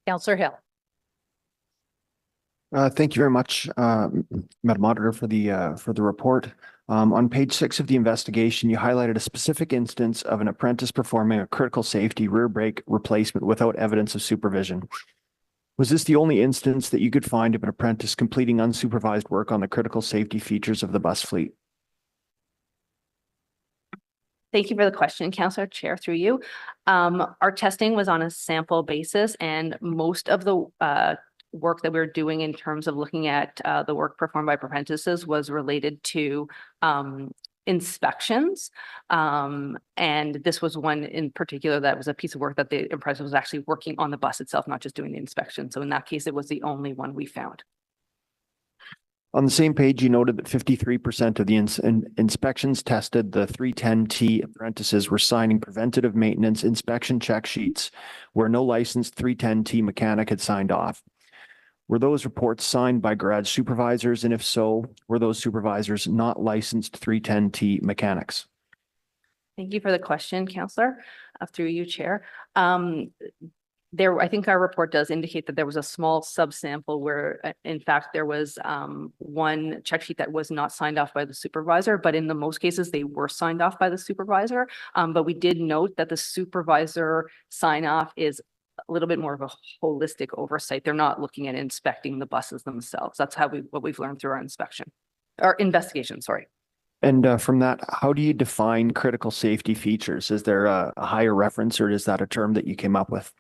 Councillor Hill. Thank you very much, Madam Auditor, for the report. On page 6 of the investigation, you highlighted a specific instance of an apprentice performing a critical safety rear brake replacement without evidence of supervision. Was this the only instance that you could find of an apprentice completing unsupervised work on the critical safety features of the bus fleet? Thank you for the question, Councillor. Chair, through you. Our testing was on a sample basis, and most of the work that we're doing in terms of looking at the work performed by apprentices was related to inspections. And this was one in particular that was a piece of work that the apprentice was actually working on the bus itself, not just doing the inspection. So in that case, it was the only one we found. On the same page, you noted that 53% of the inspections tested, the 310T apprentices were signing preventative maintenance inspection check sheets where no licensed 310T mechanic had signed off. Were those reports signed by garage supervisors? And if so, were those supervisors not licensed 310T mechanics? Thank you for the question, Councillor, through you, Chair. I think our report does indicate that there was a small subsample where, in fact, there was one check sheet that was not signed off by the supervisor, but in the most cases, they were signed off by the supervisor. But we did note that the supervisor sign off is a little bit more of a holistic oversight. They're not looking at inspecting the buses themselves. That's what we've learned through our investigation, sorry. And from that, how do you define critical safety features? Is there a higher reference, or is that a term that you came up with?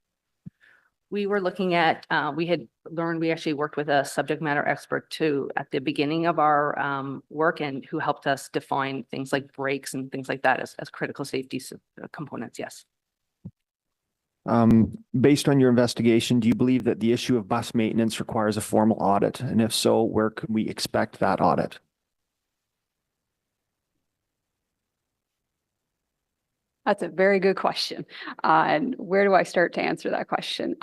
We were looking at, we actually worked with a subject matter expert at the beginning of our work, and who helped us define things like brakes and things like that as critical safety components, yes. Based on your investigation, do you believe that the issue of bus maintenance requires a formal audit? And if so, where could we expect that audit? That's a very good question. And where do I start to answer that question?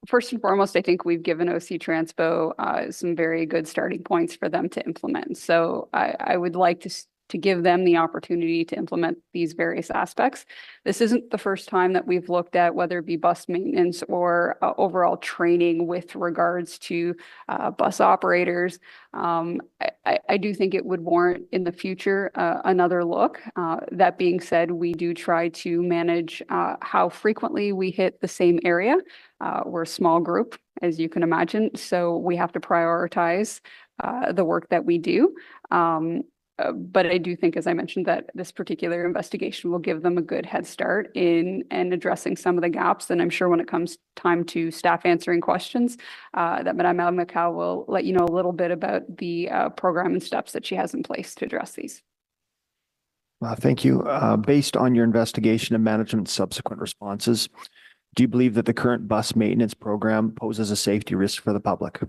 First and foremost, I think we've given OC Transpo some very good starting points for them to implement. So I would like to give them the opportunity to implement these various aspects. This isn't the first time that we've looked at whether it be bus maintenance or overall training with regards to bus operators. I do think it would warrant in the future another look. That being said, we do try to manage how frequently we hit the same area. We're a small group, as you can imagine, so we have to prioritize the work that we do. But I do think, as I mentioned, that this particular investigation will give them a good head start in addressing some of the gaps. And I'm sure when it comes time to staff answering questions, that Madame Almacal will let you know a little bit about the program and steps that she has in place to address these. Thank you. Based on your investigation and management's subsequent responses, Do you believe that the current bus maintenance program poses a safety risk for the public?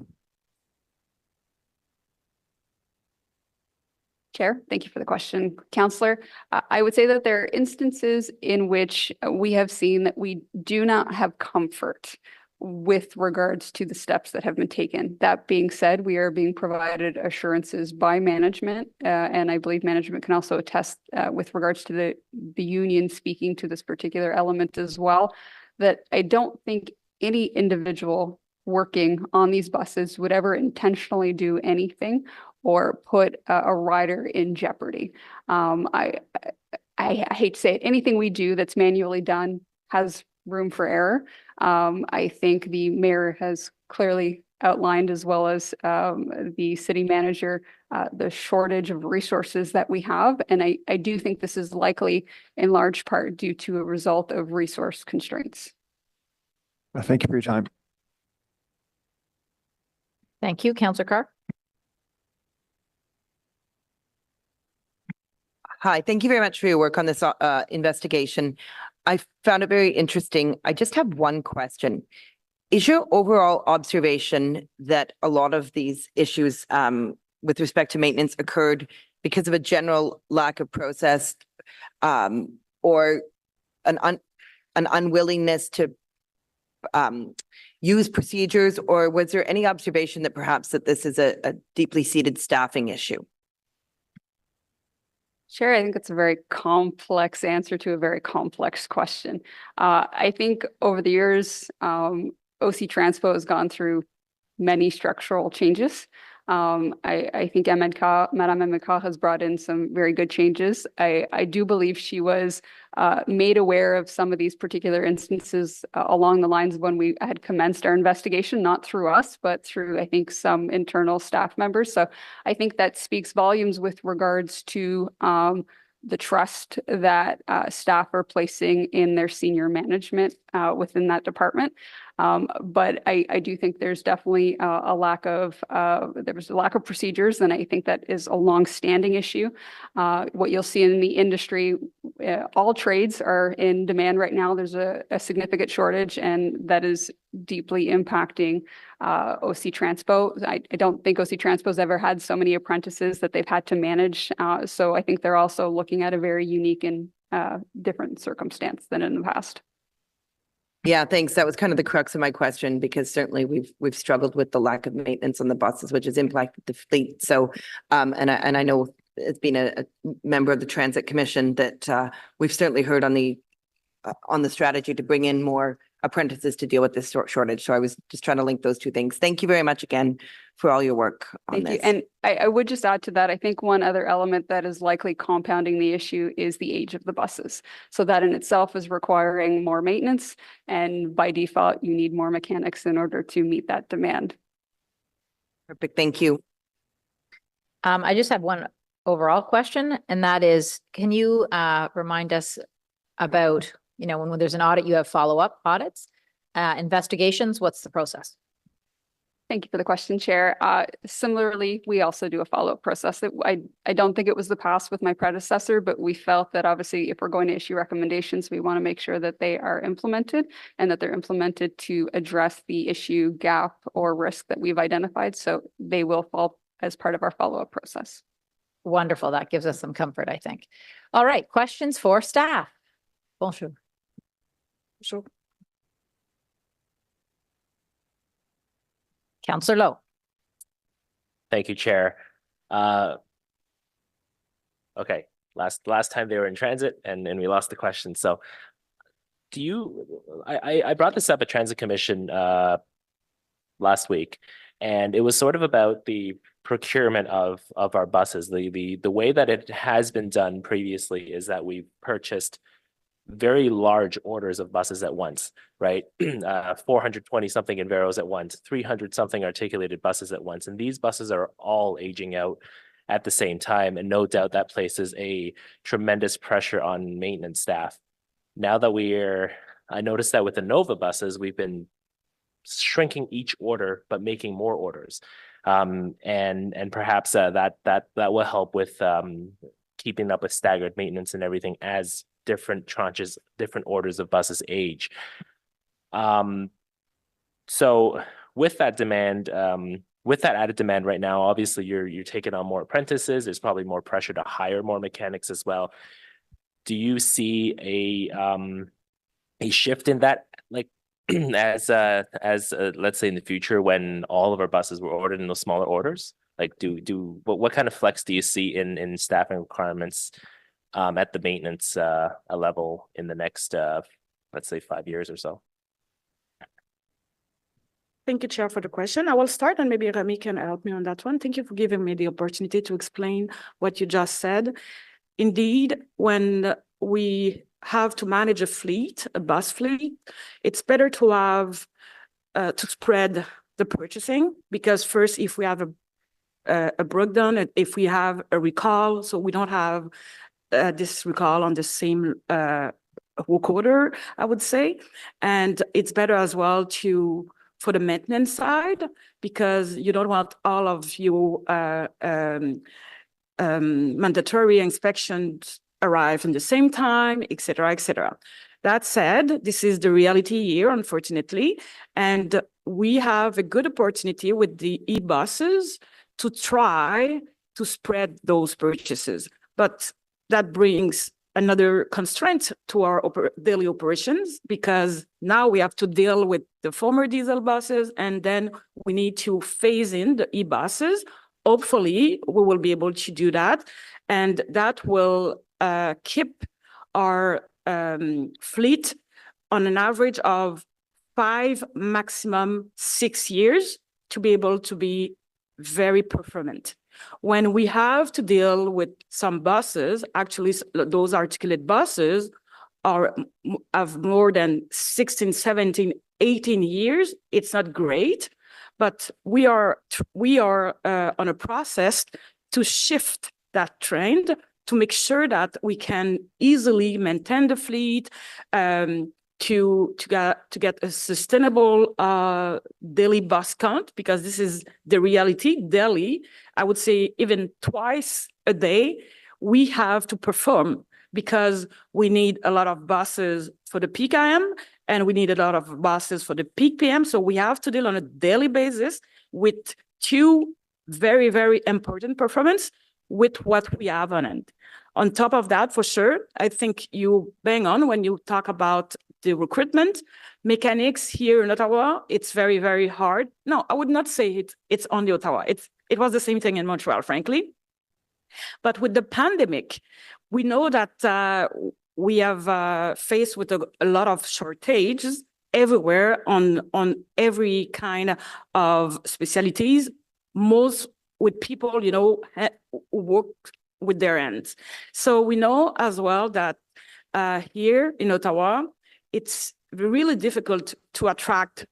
Chair, thank you for the question. Councillor, I would say that there are instances in which we have seen that we do not have comfort with regards to the steps that have been taken. That being said, we are being provided assurances by management, and I believe management can also attest with regards to the union speaking to this particular element as well, that I don't think any individual working on these buses would ever intentionally do anything or put a rider in jeopardy. I hate to say it, anything we do that's manually done has room for error. I think the mayor has clearly outlined, as well as the city manager, the shortage of resources that we have. And I do think this is likely in large part due to a result of resource constraints. Thank you for your time. Thank you. Councillor Carr. Hi, thank you very much for your work on this investigation. I found it very interesting. I just have one question. Is your overall observation that a lot of these issues with respect to maintenance occurred because of a general lack of process or an unwillingness to use procedures, or was there any observation that perhaps that this is a deeply seated staffing issue? Sure, I think it's a very complex answer to a very complex question. I think over the years, OC Transpo has gone through many structural changes. I think Madame Emeka has brought in some very good changes. I do believe she was made aware of some of these particular instances along the lines of when we had commenced our investigation, not through us, but through, I think, some internal staff members. So I think that speaks volumes with regards to the trust that staff are placing in their senior management within that department. But I do think there's definitely there was a lack of procedures, and I think that is a long-standing issue. What you'll see in the industry, all trades are in demand right now. There's a significant shortage, and that is deeply impacting OC Transpo. I don't think OC Transpo's ever had so many apprentices that they've had to manage. So I think they're also looking at a very unique and different circumstance than in the past. Yeah, thanks. That was kind of the crux of my question, because certainly we've struggled with the lack of maintenance on the buses, which has impacted the fleet. So, and I know it's been a member of the Transit Commission that we've certainly heard on the strategy to bring in more apprentices to deal with this shortage. So I was just trying to link those two things. Thank you very much again for all your work on this. Thank you. And I would just add to that, I think one other element that is likely compounding the issue is the age of the buses. So that in itself is requiring more maintenance, and by default, you need more mechanics in order to meet that demand. Perfect. Thank you. I just have one overall question, and that is, can you remind us about, when there's an audit, you have follow-up audits, investigations, what's the process? Thank you for the question, Chair. Similarly, we also do a follow-up process. I don't think it was the past with my predecessor, but we felt that obviously if we're going to issue recommendations, we want to make sure that they are implemented and that they're implemented to address the issue, gap, or risk that we've identified. So they will fall as part of our follow-up process. Wonderful. That gives us some comfort, I think. All right. Questions for staff? Bonjour. Sure. Councillor Lowe. Thank you, Chair. Okay, last time they were in transit and we lost the question. So I brought this up at Transit Commission last week, and it was sort of about the procurement of our buses. The way that it has been done previously is that we purchased very large orders of buses at once, right? 420 something Enveros at once, 300 something articulated buses at once. And these buses are all aging out at the same time. And no doubt that places a tremendous pressure on maintenance staff. Now that I noticed that with the Nova buses, we've been shrinking each order, but making more orders. And perhaps that will help with keeping up with staggered maintenance and everything as different tranches, different orders of buses age. So with that demand, with that added demand right now, obviously you're taking on more apprentices. There's probably more pressure to hire more mechanics as well. Do you see a shift in that, like as let's say in the future when all of our buses were ordered in those smaller orders? Like what kind of flex do you see in staffing requirements at the maintenance level in the next let's say 5 years or so? Thank you, Chair, for the question. I will start and maybe Remy can help me on that one. Thank you for giving me the opportunity to explain what you just said. Indeed, when we have to manage a fleet, a bus fleet, it's better to have to spread the purchasing, because first, if we have a breakdown, if we have a recall, so we don't have this recall on the same work order, I would say. And it's better as well for the maintenance side, because you don't want all of your mandatory inspections arrive in the same time, et cetera, et cetera. That said, this is the reality here, unfortunately, and we have a good opportunity with the e-buses to try to spread those purchases. But that brings another constraint to our daily operations, because now we have to deal with the former diesel buses, and then we need to phase in the e-buses. Hopefully, we will be able to do that, and that will keep our fleet on an average of 5, maximum 6 years to be able to be very performant. When we have to deal with some buses, actually those articulate buses have more than 16, 17, 18 years. It's not great, but we are on a process to shift that trend to make sure that we can easily maintain the fleet, to get a sustainable daily bus count, because this is the reality. Daily, I would say even twice a day, we have to perform, because we need a lot of buses for the peak AM and we need a lot of buses for the peak PM. So we have to deal on a daily basis with 2 very, very important performance with what we have on it. On top of that, for sure, I think you bang on when you talk about the recruitment. Mechanics here in Ottawa, it's very, very hard. No, I would not say it's only Ottawa. It was the same thing in Montreal, frankly. But with the pandemic, we know that we have faced with a lot of shortages everywhere on every kind of specialties, most with people, who work with their hands. So we know as well that here in Ottawa, it's really difficult to attract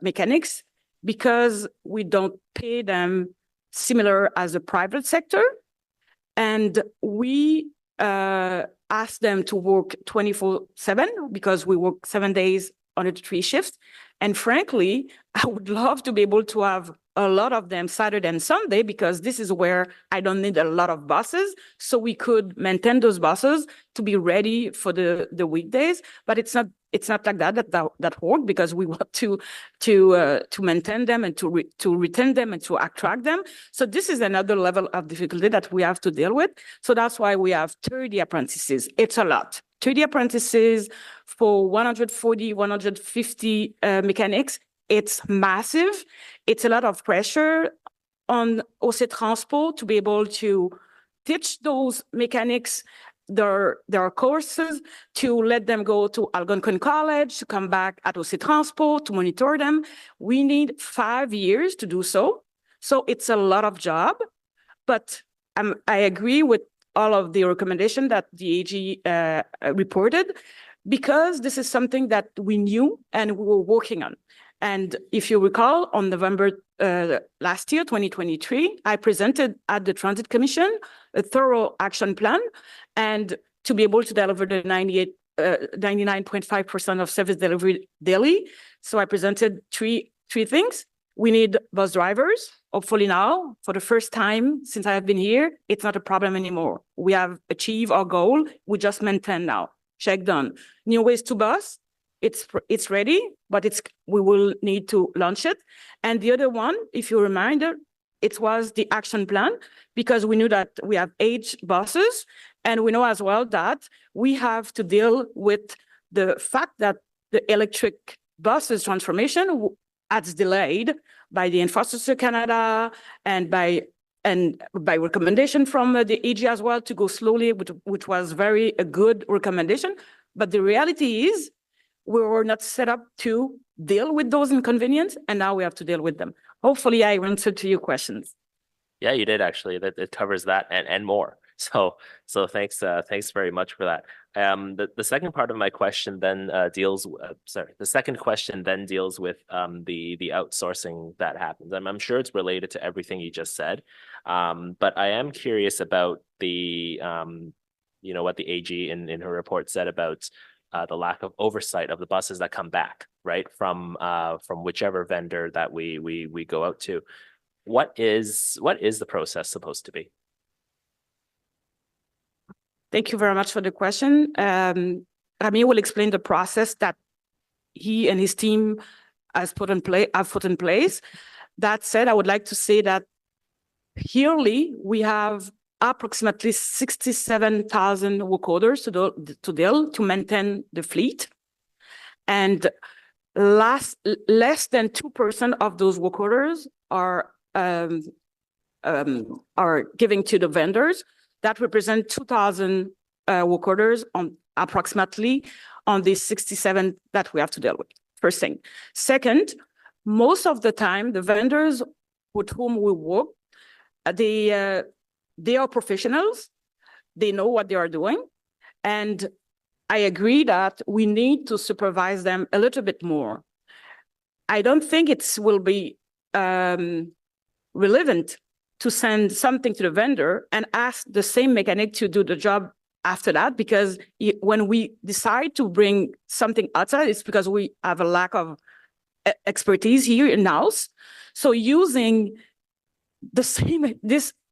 mechanics, because we don't pay them similar as the private sector. And we ask them to work 24/7, because we work 7 days on 3 shifts. And frankly, I would love to be able to have a lot of them Saturday and Sunday, because this is where I don't need a lot of buses. So we could maintain those buses to be ready for the weekdays. But it's not like that work, because we want to maintain them and to retain them and to attract them. So this is another level of difficulty that we have to deal with. So that's why we have 30 apprentices. It's a lot. 30 apprentices for 140, 150 mechanics. It's massive. It's a lot of pressure on OC Transport to be able to teach those mechanics their courses, to let them go to Algonquin College, to come back at OC Transport, to monitor them. We need 5 years to do so. So it's a lot of job, but I agree with all of the recommendations that the AG reported, because this is something that we knew and we were working on. And if you recall, on November last year, 2023, I presented at the Transit Commission a thorough action plan, and to be able to deliver the 99.5% of service delivery daily. So I presented three things. We need bus drivers. Hopefully now, for the first time since I have been here, it's not a problem anymore. We have achieved our goal. We just maintain now. Check done. New ways to bus. it's ready, but we will need to launch it. And the other one, if you remember, it was the action plan, because we knew that we have aged buses, and we know as well that we have to deal with the fact that the electric buses transformation is delayed by the Infrastructure Canada and by recommendation from the AG as well to go slowly, which was a good recommendation. But the reality is we were not set up to deal with those inconveniences, and now we have to deal with them. Hopefully I answered to your questions. Yeah, you did actually. That it covers that and more. So thanks very much for that. The second part of my question then deals with the outsourcing that happens. I'm sure it's related to everything you just said, but I am curious about the what the AG in her report said about the lack of oversight of the buses that come back, right, from whichever vendor that we go out to. What is the process supposed to be? Thank you very much for the question. Rami will explain the process that he and his team have put in place. That said, I would like to say that yearly we have approximately 67,000 work orders to maintain the fleet, and less than 2% of those work orders are giving to the vendors. That represent 2,000 work orders on approximately on the 67 that we have to deal with. First thing. Second, most of the time, the vendors with whom we work, they are professionals. They know what they are doing. And I agree that we need to supervise them a little bit more. I don't think it will be relevant to send something to the vendor and ask the same mechanic to do the job after that, because when we decide to bring something outside, it's because we have a lack of expertise here in-house. So using this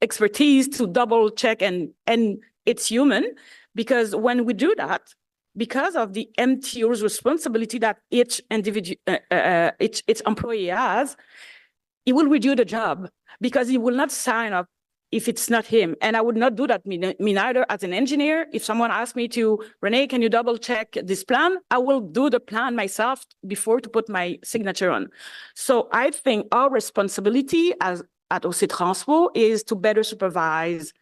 expertise to double check and it's human, because when we do that, because of the MTO's responsibility that each individual, each employee has, he will redo the job, because he will not sign up if it's not him. And I would not do that, me neither as an engineer. If someone asked me to, Renee, can you double check this plan? I will do the plan myself before to put my signature on. So I think our responsibility at OC Transpo is to better supervise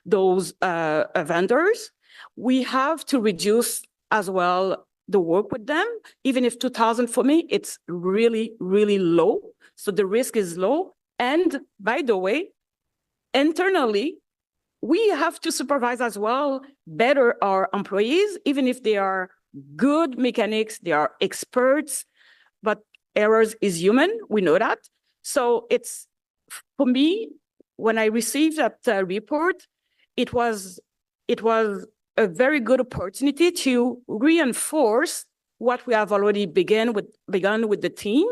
those vendors. We have to reduce as well the work with them. Even if 2,000 for me, it's really, really low. So the risk is low. And by the way, internally, we have to supervise as well better our employees, even if they are good mechanics, they are experts, but errors is human, we know that. So it's, for me, when I received that report, it was a very good opportunity to reinforce what we have already begun with the team.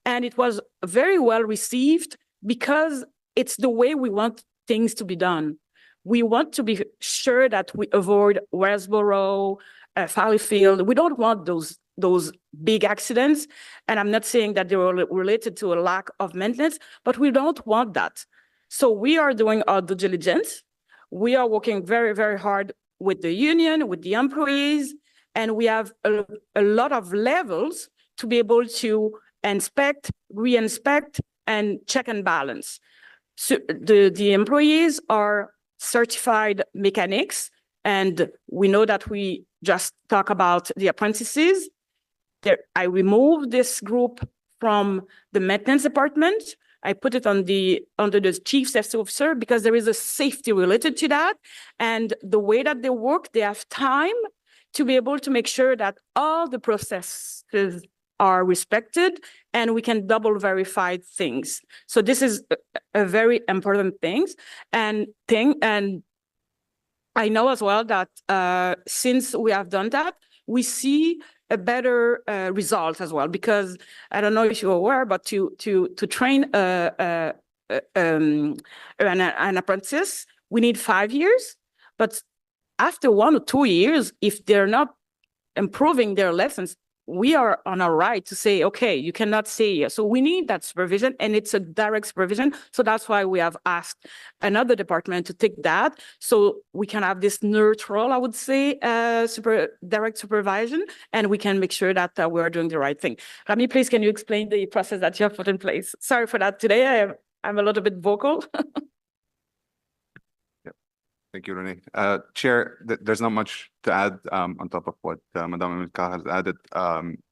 And it was very well received because it's the way we want things to be done. We want to be sure that we avoid Westboro, Valleyfield. We don't want those big accidents. And I'm not saying that they were related to a lack of maintenance, but we don't want that. So we are doing our due diligence. We are working very, very hard with the union, with the employees, and we have a lot of levels to be able to inspect, re-inspect, and check and balance. So the employees are certified mechanics, and we know that we just talk about the apprentices. I removed this group from the maintenance department. I put it under the chief safety officer because there is a safety related to that. And the way that they work, they have time to be able to make sure that all the processes are respected and we can double verify things. So this is a very important thing. And I know as well that since we have done that, we see a better result as well, because I don't know if you're aware, but to train an apprentice, we need 5 years. But after 1 or 2 years, if they're not improving their lessons, we are on our right to say, okay, you cannot stay here. So we need that supervision, and it's a direct supervision. So that's why we have asked another department to take that, so we can have this neutral, I would say, direct supervision, and we can make sure that we're doing the right thing. Rami, please, can you explain the process that you have put in place? Sorry for that today. I'm a little bit vocal. Thank you, Renee. Chair, there's not much to add on top of what Madame Milka has added.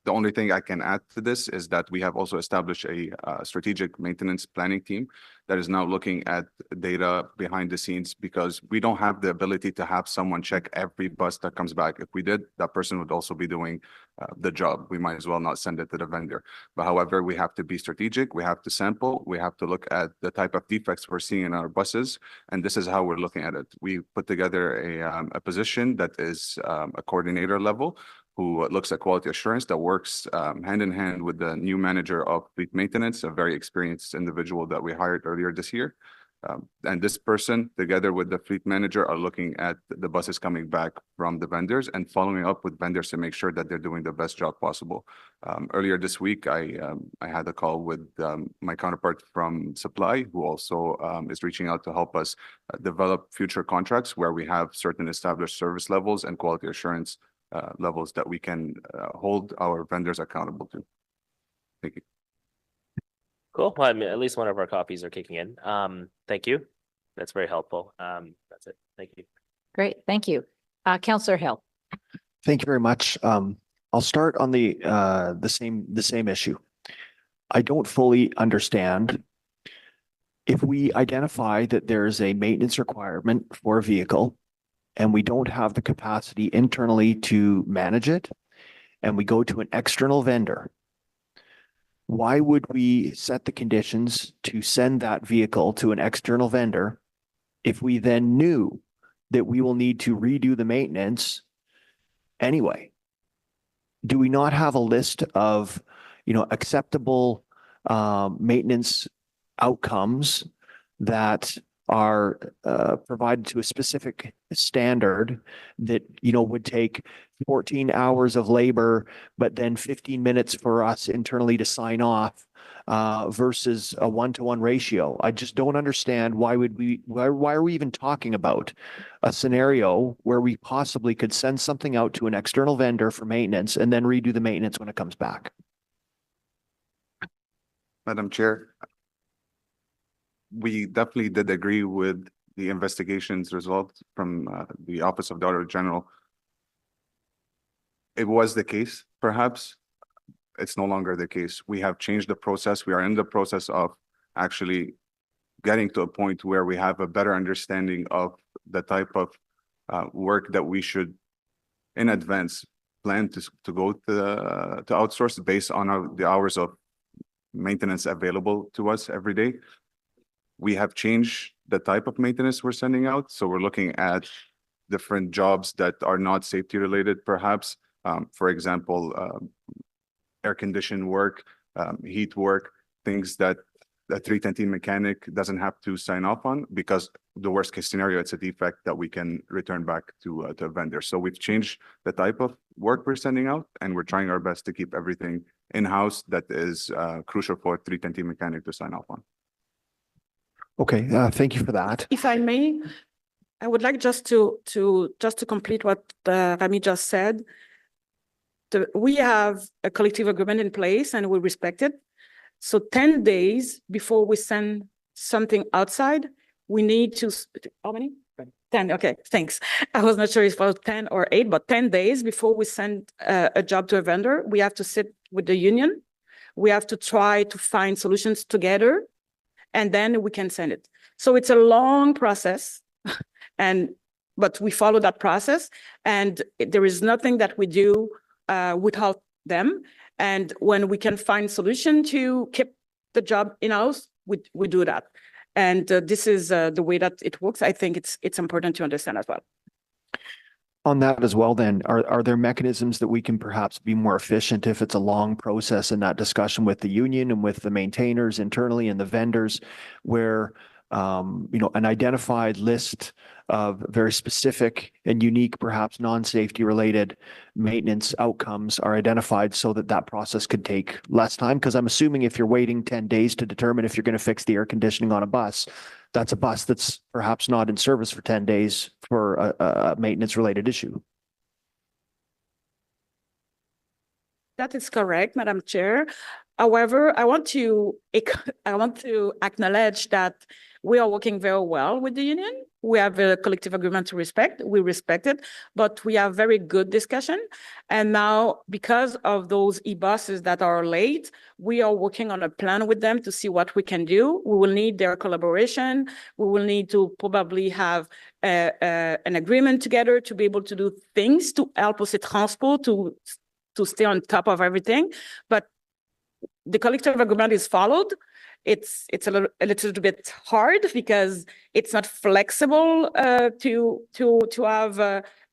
The only thing I can add to this is that we have also established a strategic maintenance planning team that is now looking at data behind the scenes, because we don't have the ability to have someone check every bus that comes back. If we did, that person would also be doing the job. We might as well not send it to the vendor. But however, we have to be strategic. We have to sample. We have to look at the type of defects we're seeing in our buses. And this is how we're looking at it. We put together a position that is a coordinator level, who looks at quality assurance, that works hand in hand with the new manager of fleet maintenance, a very experienced individual that we hired earlier this year. And this person, together with the fleet manager, are looking at the buses coming back from the vendors and following up with vendors to make sure that they're doing the best job possible. Earlier this week, I had a call with my counterpart from Supply, who also is reaching out to help us develop future contracts where we have certain established service levels and quality assurance levels that we can hold our vendors accountable to. Thank you. Cool. Well, I mean, at least one of our copies are kicking in. Thank you. That's very helpful. That's it. Thank you. Great, thank you. Councillor Hill. Thank you very much. I'll start on the same issue. I don't fully understand if we identify that there's a maintenance requirement for a vehicle and we don't have the capacity internally to manage it, and we go to an external vendor. Why would we set the conditions to send that vehicle to an external vendor if we then knew that we will need to redo the maintenance anyway? Do we not have a list of, acceptable maintenance outcomes that are provided to a specific standard that, would take 14 hours of labor, but then 15 minutes for us internally to sign off versus a 1-to-1 ratio? I just don't understand why are we even talking about a scenario where we possibly could send something out to an external vendor for maintenance and then redo the maintenance when it comes back? Madam Chair, we definitely did agree with the investigations result from the Office of the Auditor General. It was the case, perhaps. It's no longer the case. We have changed the process. We are in the process of actually getting to a point where we have a better understanding of the type of work that we should, in advance, plan to go to outsource based on the hours of maintenance available to us every day. We have changed the type of maintenance we're sending out. So we're looking at different jobs that are not safety related, perhaps. For example, air conditioned work, heat work, things that a 310 mechanic doesn't have to sign off on, because the worst case scenario, it's a defect that we can return back to a vendor. So we've changed the type of work we're sending out, and we're trying our best to keep everything in-house that is crucial for a 310 mechanic to sign off on. Okay, thank you for that. If I may, I would like just to complete what Rami just said. We have a collective agreement in place and we respect it. So 10 days before we send something outside, we need to, how many? 10, okay, thanks. I was not sure if it was 10 or 8, but 10 days before we send a job to a vendor, we have to sit with the union. We have to try to find solutions together, and then we can send it. So it's a long process, but we follow that process, and there is nothing that we do without them. And when we can find solution to keep the job in-house, we do that. And this is the way that it works. I think it's important to understand as well. On that as well, then, are there mechanisms that we can perhaps be more efficient if it's a long process in that discussion with the union and with the maintainers internally and the vendors, where an identified list of very specific and unique, perhaps non-safety related maintenance outcomes are identified so that that process could take less time. Because I'm assuming if you're waiting 10 days to determine if you're going to fix the air conditioning on a bus, that's a bus that's perhaps not in service for 10 days for a maintenance related issue. That is correct, Madam Chair. However, I want to acknowledge that we are working very well with the union. We have a collective agreement to respect. We respect it, but we have very good discussion. And now, because of those e-buses that are late, we are working on a plan with them to see what we can do. We will need their collaboration. We will need to probably have an agreement together to be able to do things to help us at transport to stay on top of everything. But the collective agreement is followed. It's a little bit hard because it's not flexible to have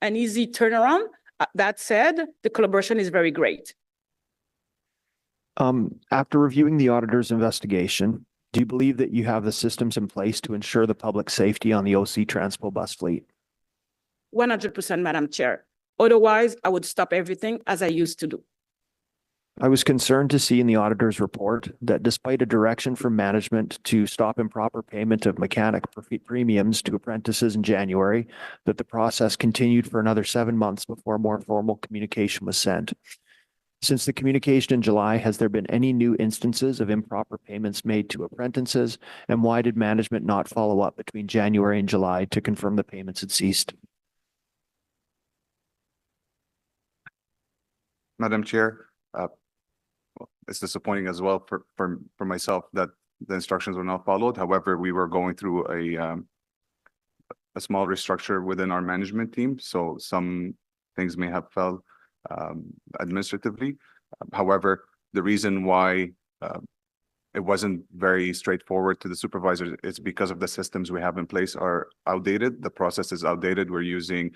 an easy turnaround. That said, the collaboration is very great. After reviewing the auditor's investigation, do you believe that you have the systems in place to ensure the public safety on the OC Transpo bus fleet? 100%, Madam Chair. Otherwise, I would stop everything as I used to do. I was concerned to see in the auditor's report that despite a direction from management to stop improper payment of mechanic premiums to apprentices in January, that the process continued for another 7 months before more formal communication was sent. Since the communication in July, has there been any new instances of improper payments made to apprentices? And why did management not follow up between January and July to confirm the payments had ceased? Madam Chair, it's disappointing as well for myself that the instructions were not followed. However, we were going through a small restructure within our management team, so some things may have fell administratively. However, the reason why it wasn't very straightforward to the supervisors is because of the systems we have in place are outdated. The process is outdated. We're using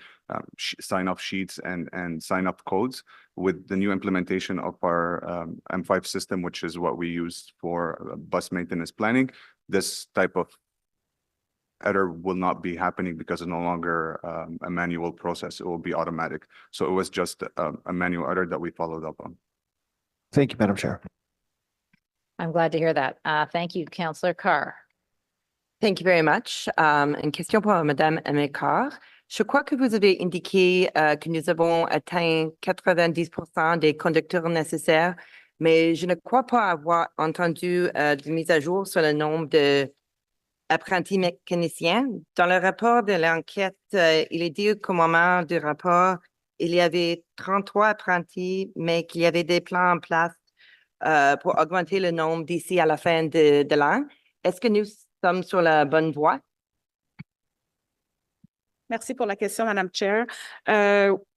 sign-off sheets and sign-up codes. With the new implementation of our M5 system, which is what we use for bus maintenance planning, this type of error will not be happening because it's no longer a manual process. It will be automatic. So it was just a manual error that we followed up on. Thank you, Madam Chair. I'm glad to hear that. Thank you, Councillor Carr. Thank you very much. Une question pour Madame Aimé Carr. Je crois que vous avez indiqué que nous avons atteint 90% des conducteurs nécessaires, mais je ne crois pas avoir entendu de mise à jour sur le nombre d'apprentis mécaniciens. Dans le rapport de l'enquête, il est dit qu'au moment du rapport, il y avait 33 apprentis, mais qu'il y avait des plans en place pour augmenter le nombre d'ici à la fin de l'an. Est-ce que nous sommes sur la bonne voie? Merci pour la question, Madame Chair.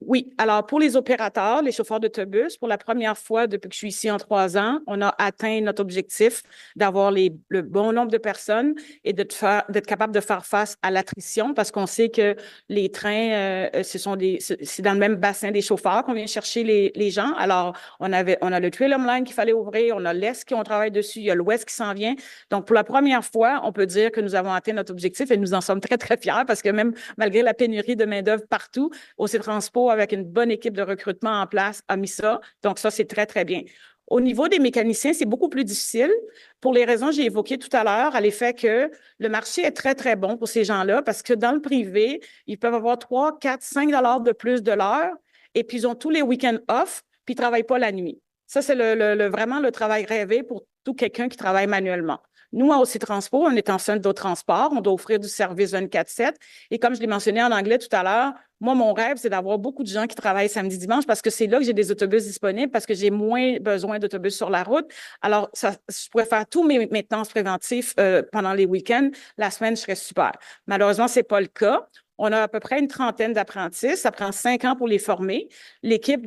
Oui, alors pour les opérateurs, les chauffeurs d'autobus, pour la première fois depuis que je suis ici en 3 ans, on a atteint notre objectif d'avoir le bon nombre de personnes et d'être capable de faire face à l'attrition parce qu'on sait que les trains, c'est dans le même bassin des chauffeurs qu'on vient chercher les gens. Alors, on a le Trillium Line qu'il fallait ouvrir, on a l'Est qui on travaille dessus, il y a l'Ouest qui s'en vient. Donc, pour la première fois, on peut dire que nous avons atteint notre objectif et nous en sommes très, très fiers parce que même malgré la pénurie de main-d'œuvre partout, OC Transpo, avec une bonne équipe de recrutement en place, a mis ça. Donc, ça, c'est très, très bien. Au niveau des mécaniciens, c'est beaucoup plus difficile pour les raisons que j'ai évoquées tout à l'heure, à l'effet que le marché est très, très bon pour ces gens-là parce que dans le privé, ils peuvent avoir 3, 4, 5 $ de plus de l'heure et puis ils ont tous les week-ends off puis ils ne travaillent pas la nuit. Ça, c'est vraiment le travail rêvé pour tout quelqu'un qui travaille manuellement. Nous, à OC Transpo, on est en centre de transport, on doit offrir du service 24/7. Et comme je l'ai mentionné en anglais tout à l'heure, moi, mon rêve, c'est d'avoir beaucoup de gens qui travaillent samedi, dimanche parce que c'est là que j'ai des autobus disponibles, parce que j'ai moins besoin d'autobus sur la route. Alors, je pourrais faire tous mes maintenances préventives pendant les week-ends. La semaine, je serais super. Malheureusement, ce n'est pas le cas. On a à peu près une trentaine d'apprentis. Ça prend 5 ans pour les former. L'équipe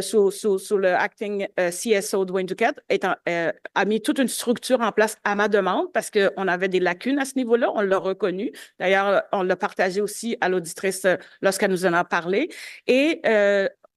sous le acting CSO Dwayne Duquette a mis toute une structure en place à ma demande parce qu'on avait des lacunes à ce niveau-là. On l'a reconnu. D'ailleurs, on l'a partagé aussi à l'auditrice lorsqu'elle nous en a parlé. Et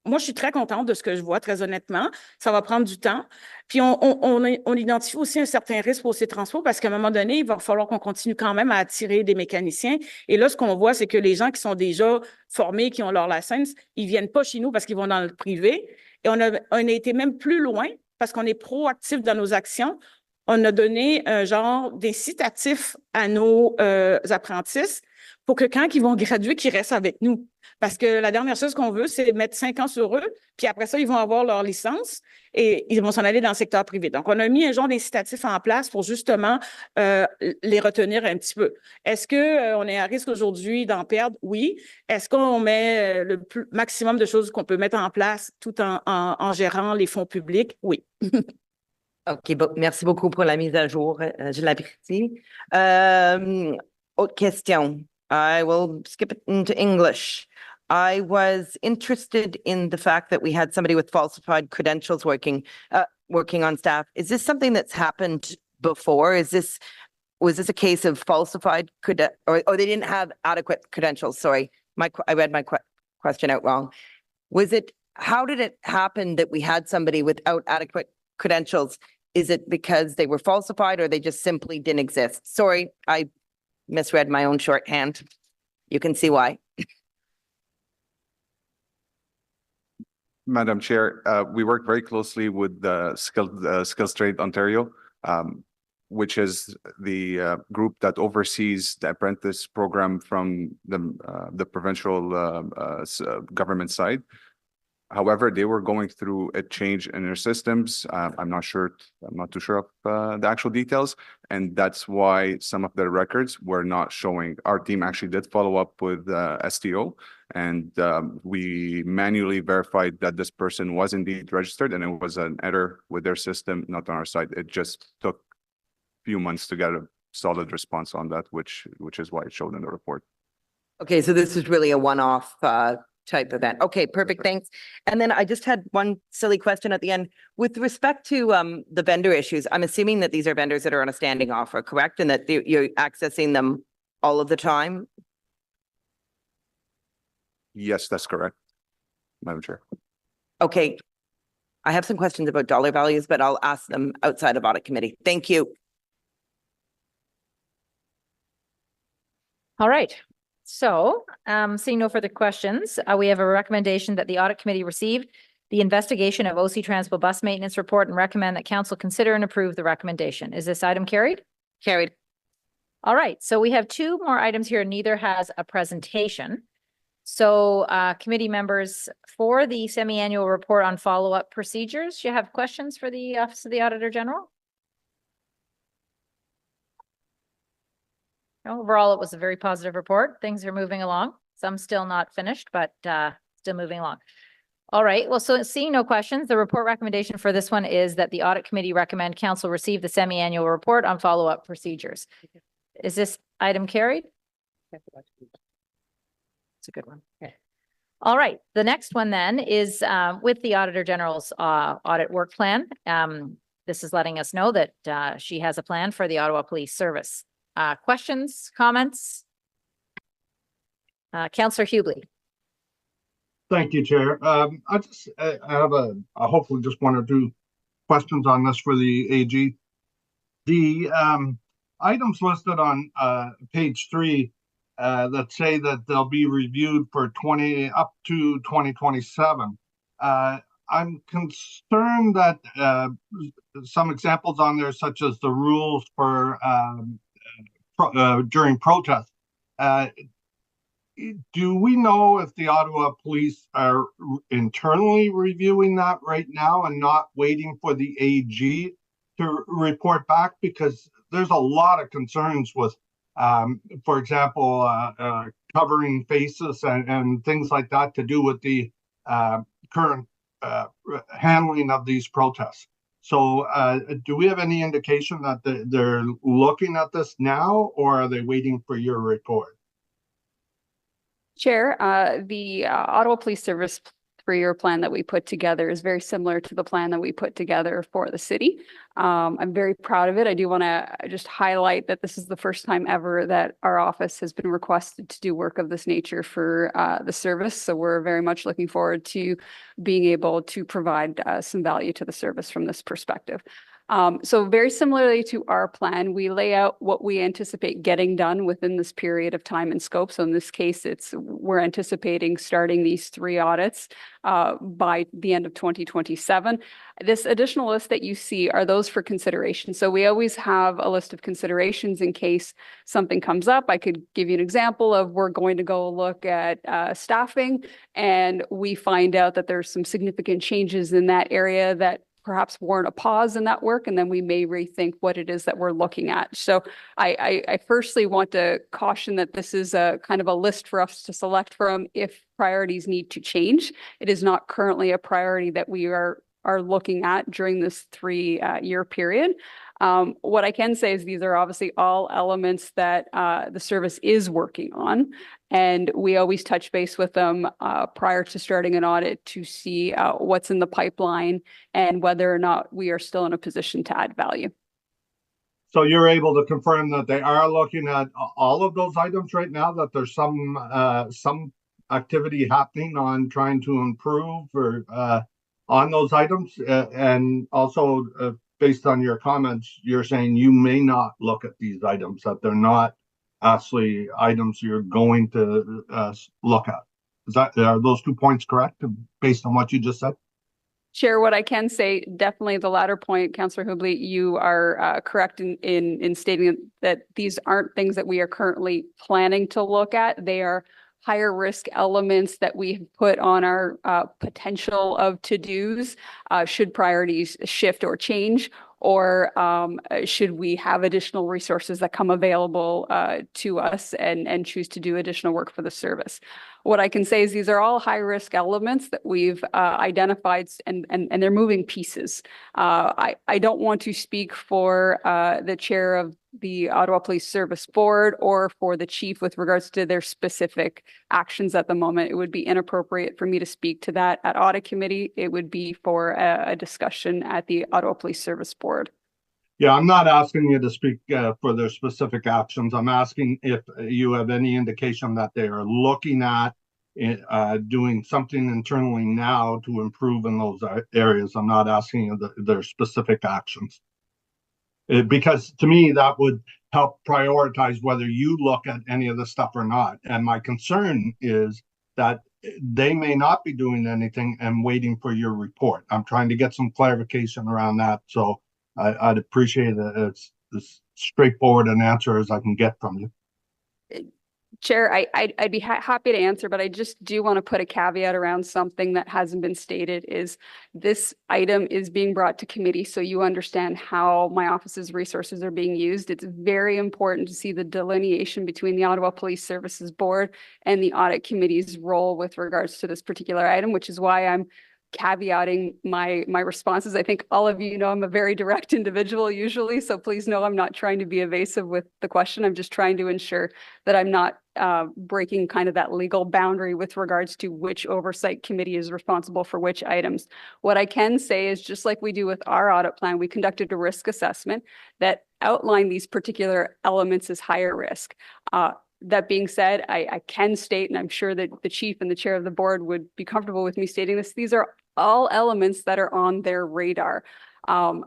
moi, je suis très contente de ce que je vois, très honnêtement. Ça va prendre du temps. Puis, on identifie aussi un certain risque pour ces transports parce qu'à un moment donné, il va falloir qu'on continue quand même à attirer des mécaniciens. Et là, ce qu'on voit, c'est que les gens qui sont déjà formés, qui ont leur licence, ils viennent pas chez nous parce qu'ils vont dans le privé. Et on a été même plus loin parce qu'on est proactif dans nos actions. On a donné un genre d'incitatif à nos apprentis pour que quand ils vont graduer, qu'ils restent avec nous. Parce que la dernière chose qu'on veut, c'est mettre 5 ans sur eux, puis après ça, ils vont avoir leur licence et ils vont s'en aller dans le secteur privé. Donc, on a mis un genre d'incitatif en place pour justement les retenir un petit peu. Est-ce qu'on est à risque aujourd'hui d'en perdre? Oui. Est-ce qu'on met le maximum de choses qu'on peut mettre en place tout en gérant les fonds publics? Oui. OK, bon, merci beaucoup pour la mise à jour. Je l'apprécie. Autre question. I will skip it into English. I was interested in the fact that we had somebody with falsified credentials working on staff. Is this something that's happened before? Was this a case of falsified or they didn't have adequate credentials? Sorry, I read my question out wrong. How did it happen that we had somebody without adequate credentials? Is it because they were falsified or they just simply didn't exist? Sorry, I misread my own shorthand. You can see why. Madam Chair, we work very closely with the Skills Trade Ontario, which is the group that oversees the apprentice program from the provincial government side. However, they were going through a change in their systems. I'm not too sure of the actual details. And that's why some of the records were not showing. Our team actually did follow up with STO, and we manually verified that this person was indeed registered, and it was an error with their system, not on our side. It just took a few months to get a solid response on that, which is why it showed in the report. Okay, so this is really a one-off type event. Okay, perfect, thanks. And then I just had one silly question at the end. With respect to the vendor issues, I'm assuming that these are vendors that are on a standing offer, correct? And that you're accessing them all of the time? Yes, that's correct, Madam Chair. Okay. I have some questions about dollar values, but I'll ask them outside of Audit Committee. Thank you. All right. So, seeing no further questions, we have a recommendation that the Audit Committee receive the investigation of OC Transpo bus maintenance report and recommend that Council consider and approve the recommendation. Is this item carried? Carried. All right. So we have two more items here. Neither has a presentation. So, committee members, for the semi-annual report on follow-up procedures, you have questions for the Office of the Auditor General? Overall, it was a very positive report. Things are moving along. Some still not finished, but still moving along. All right. Well, so seeing no questions, the report recommendation for this one is that the Audit Committee recommend Council receive the semi-annual report on follow-up procedures. Is this item carried? It's a good one. Okay. All right. The next one then is with the Auditor General's audit work plan. This is letting us know that she has a plan for the Ottawa Police Service. Questions, comments? Councillor Hubley. Thank you, Chair. I have hopefully just one or two questions on this for the AG. The items listed on page 3 that say that they'll be reviewed for up to 2027. I'm concerned that some examples on there, such as the rules for during protests. Do we know if the Ottawa Police are internally reviewing that right now and not waiting for the AG to report back? Because there's a lot of concerns with, for example, covering faces and things like that to do with the current handling of these protests. So do we have any indication that they're looking at this now, or are they waiting for your report? Chair, the Ottawa Police Service three-year plan that we put together is very similar to the plan that we put together for the city. I'm very proud of it. I do want to just highlight that this is the first time ever that our office has been requested to do work of this nature for the service. So we're very much looking forward to being able to provide some value to the service from this perspective. So very similarly to our plan, we lay out what we anticipate getting done within this period of time and scope. So in this case, we're anticipating starting these 3 audits by the end of 2027. This additional list that you see are those for consideration. So we always have a list of considerations in case something comes up. I could give you an example of we're going to go look at staffing, and we find out that there's some significant changes in that area that perhaps warrant a pause in that work, and then we may rethink what it is that we're looking at. So I firstly want to caution that this is a kind of a list for us to select from if priorities need to change. It is not currently a priority that we are looking at during this 3-year period. What I can say is these are obviously all elements that the service is working on, and we always touch base with them prior to starting an audit to see what's in the pipeline and whether or not we are still in a position to add value. So you're able to confirm that they are looking at all of those items right now, that there's some activity happening on trying to improve or on those items, and also based on your comments, you're saying you may not look at these items, that they're not actually items you're going to look at. Are those 2 points correct based on what you just said? Chair, what I can say, definitely the latter point, Councillor Hubley, you are correct in stating that these aren't things that we are currently planning to look at. They are higher risk elements that we have put on our potential of to-dos should priorities shift or change, or should we have additional resources that come available to us and choose to do additional work for the service. What I can say is these are all high-risk elements that we've identified, and they're moving pieces. I don't want to speak for the chair of the Ottawa Police Service Board or for the chief with regards to their specific actions at the moment. It would be inappropriate for me to speak to that at Audit Committee. It would be for a discussion at the Ottawa Police Service Board. Yeah, I'm not asking you to speak for their specific actions. I'm asking if you have any indication that they are looking at doing something internally now to improve in those areas. I'm not asking you their specific actions. Because to me, that would help prioritize whether you look at any of the stuff or not. And my concern is that they may not be doing anything and waiting for your report. I'm trying to get some clarification around that. So I'd appreciate it. It's as straightforward an answer as I can get from you. Chair, I'd be happy to answer, but I just do want to put a caveat around something that hasn't been stated. Is this item is being brought to committee, so you understand how my office's resources are being used. It's very important to see the delineation between the Ottawa Police Services Board and the Audit Committee's role with regards to this particular item, which is why I'm caveating my responses. I think all of you know I'm a very direct individual usually, so please know I'm not trying to be evasive with the question. I'm just trying to ensure that I'm not breaking kind of that legal boundary with regards to which oversight committee is responsible for which items. What I can say is, just like we do with our audit plan, we conducted a risk assessment that outlined these particular elements as higher risk. That being said, I can state, and I'm sure that the chief and the chair of the board would be comfortable with me stating this, these are all elements that are on their radar. The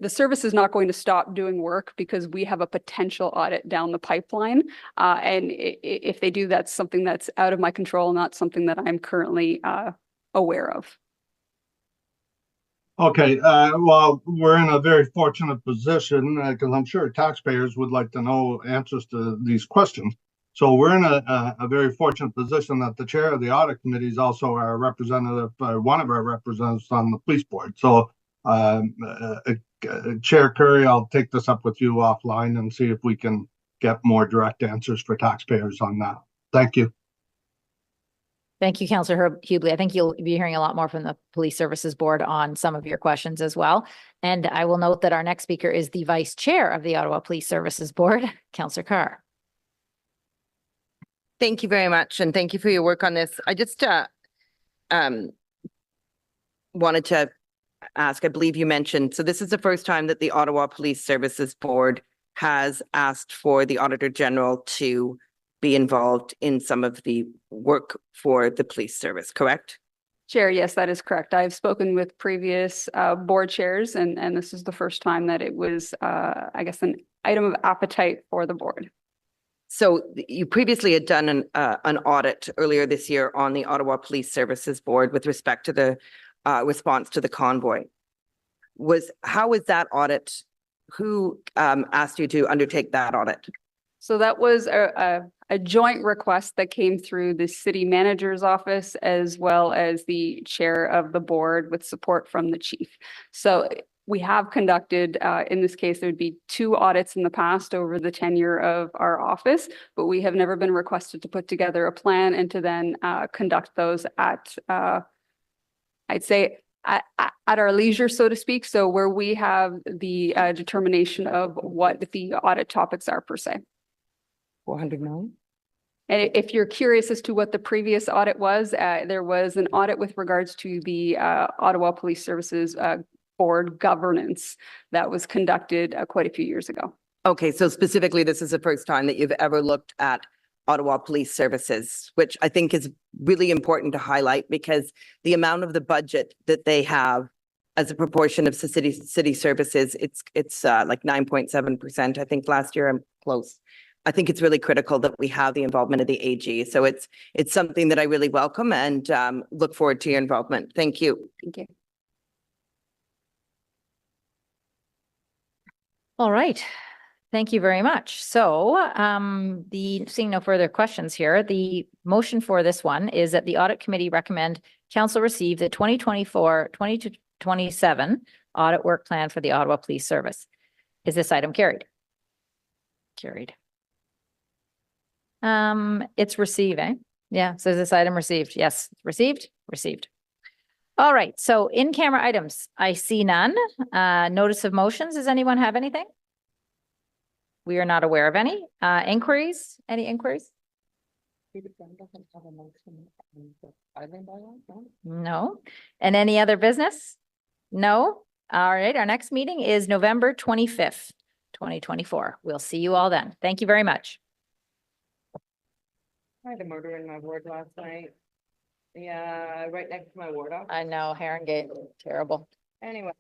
service is not going to stop doing work because we have a potential audit down the pipeline. And if they do, that's something that's out of my control, not something that I'm currently aware of. Okay, well, we're in a very fortunate position because I'm sure taxpayers would like to know answers to these questions. So we're in a very fortunate position that the chair of the audit committee is also our representative, one of our representatives on the police board. So Chair Curry, I'll take this up with you offline and see if we can get more direct answers for taxpayers on that. Thank you. Thank you, Councillor Hubley. I think you'll be hearing a lot more from the Police Services Board on some of your questions as well. And I will note that our next speaker is the Vice Chair of the Ottawa Police Services Board, Councillor Carr. Thank you very much, and thank you for your work on this. I just wanted to ask, I believe you mentioned, so this is the first time that the Ottawa Police Services Board has asked for the Auditor General to be involved in some of the work for the police service, correct? Chair, yes, that is correct. I've spoken with previous board chairs, and this is the first time that it was, I guess, an item of appetite for the board. So you previously had done an audit earlier this year on the Ottawa Police Services Board with respect to the response to the convoy. How was that audit? Who asked you to undertake that audit? So that was a joint request that came through the city manager's office as well as the chair of the board with support from the chief. So we have conducted, in this case, there would be 2 audits in the past over the tenure of our office, but we have never been requested to put together a plan and to then conduct those at, I'd say, at our leisure, so to speak. So where we have the determination of what the audit topics are per se. 400 million? And if you're curious as to what the previous audit was, there was an audit with regards to the Ottawa Police Services Board governance that was conducted quite a few years ago. Okay, so specifically, this is the first time that you've ever looked at Ottawa Police Services, which I think is really important to highlight because the amount of the budget that they have as a proportion of city services, it's like 9.7%. I think last year I'm close. I think it's really critical that we have the involvement of the AG. So it's something that I really welcome and look forward to your involvement. Thank you. Thank you. All right. Thank you very much. So seeing no further questions here, the motion for this one is that the Audit Committee recommend Council receive the 2024-2027 audit work plan for the Ottawa Police Service. Is this item carried? Carried. It's receiving. Yeah, so is this item received? Yes, received, received. All right, so in-camera items, I see none. Notice of motions, does anyone have anything? We are not aware of any. Inquiries, any inquiries? No. And any other business? No. All right, our next meeting is November 25th, 2024. We'll see you all then. Thank you very much. I had a murder in my ward last night. Yeah, right next to my ward office. I know, Herringate, terrible. Anyway.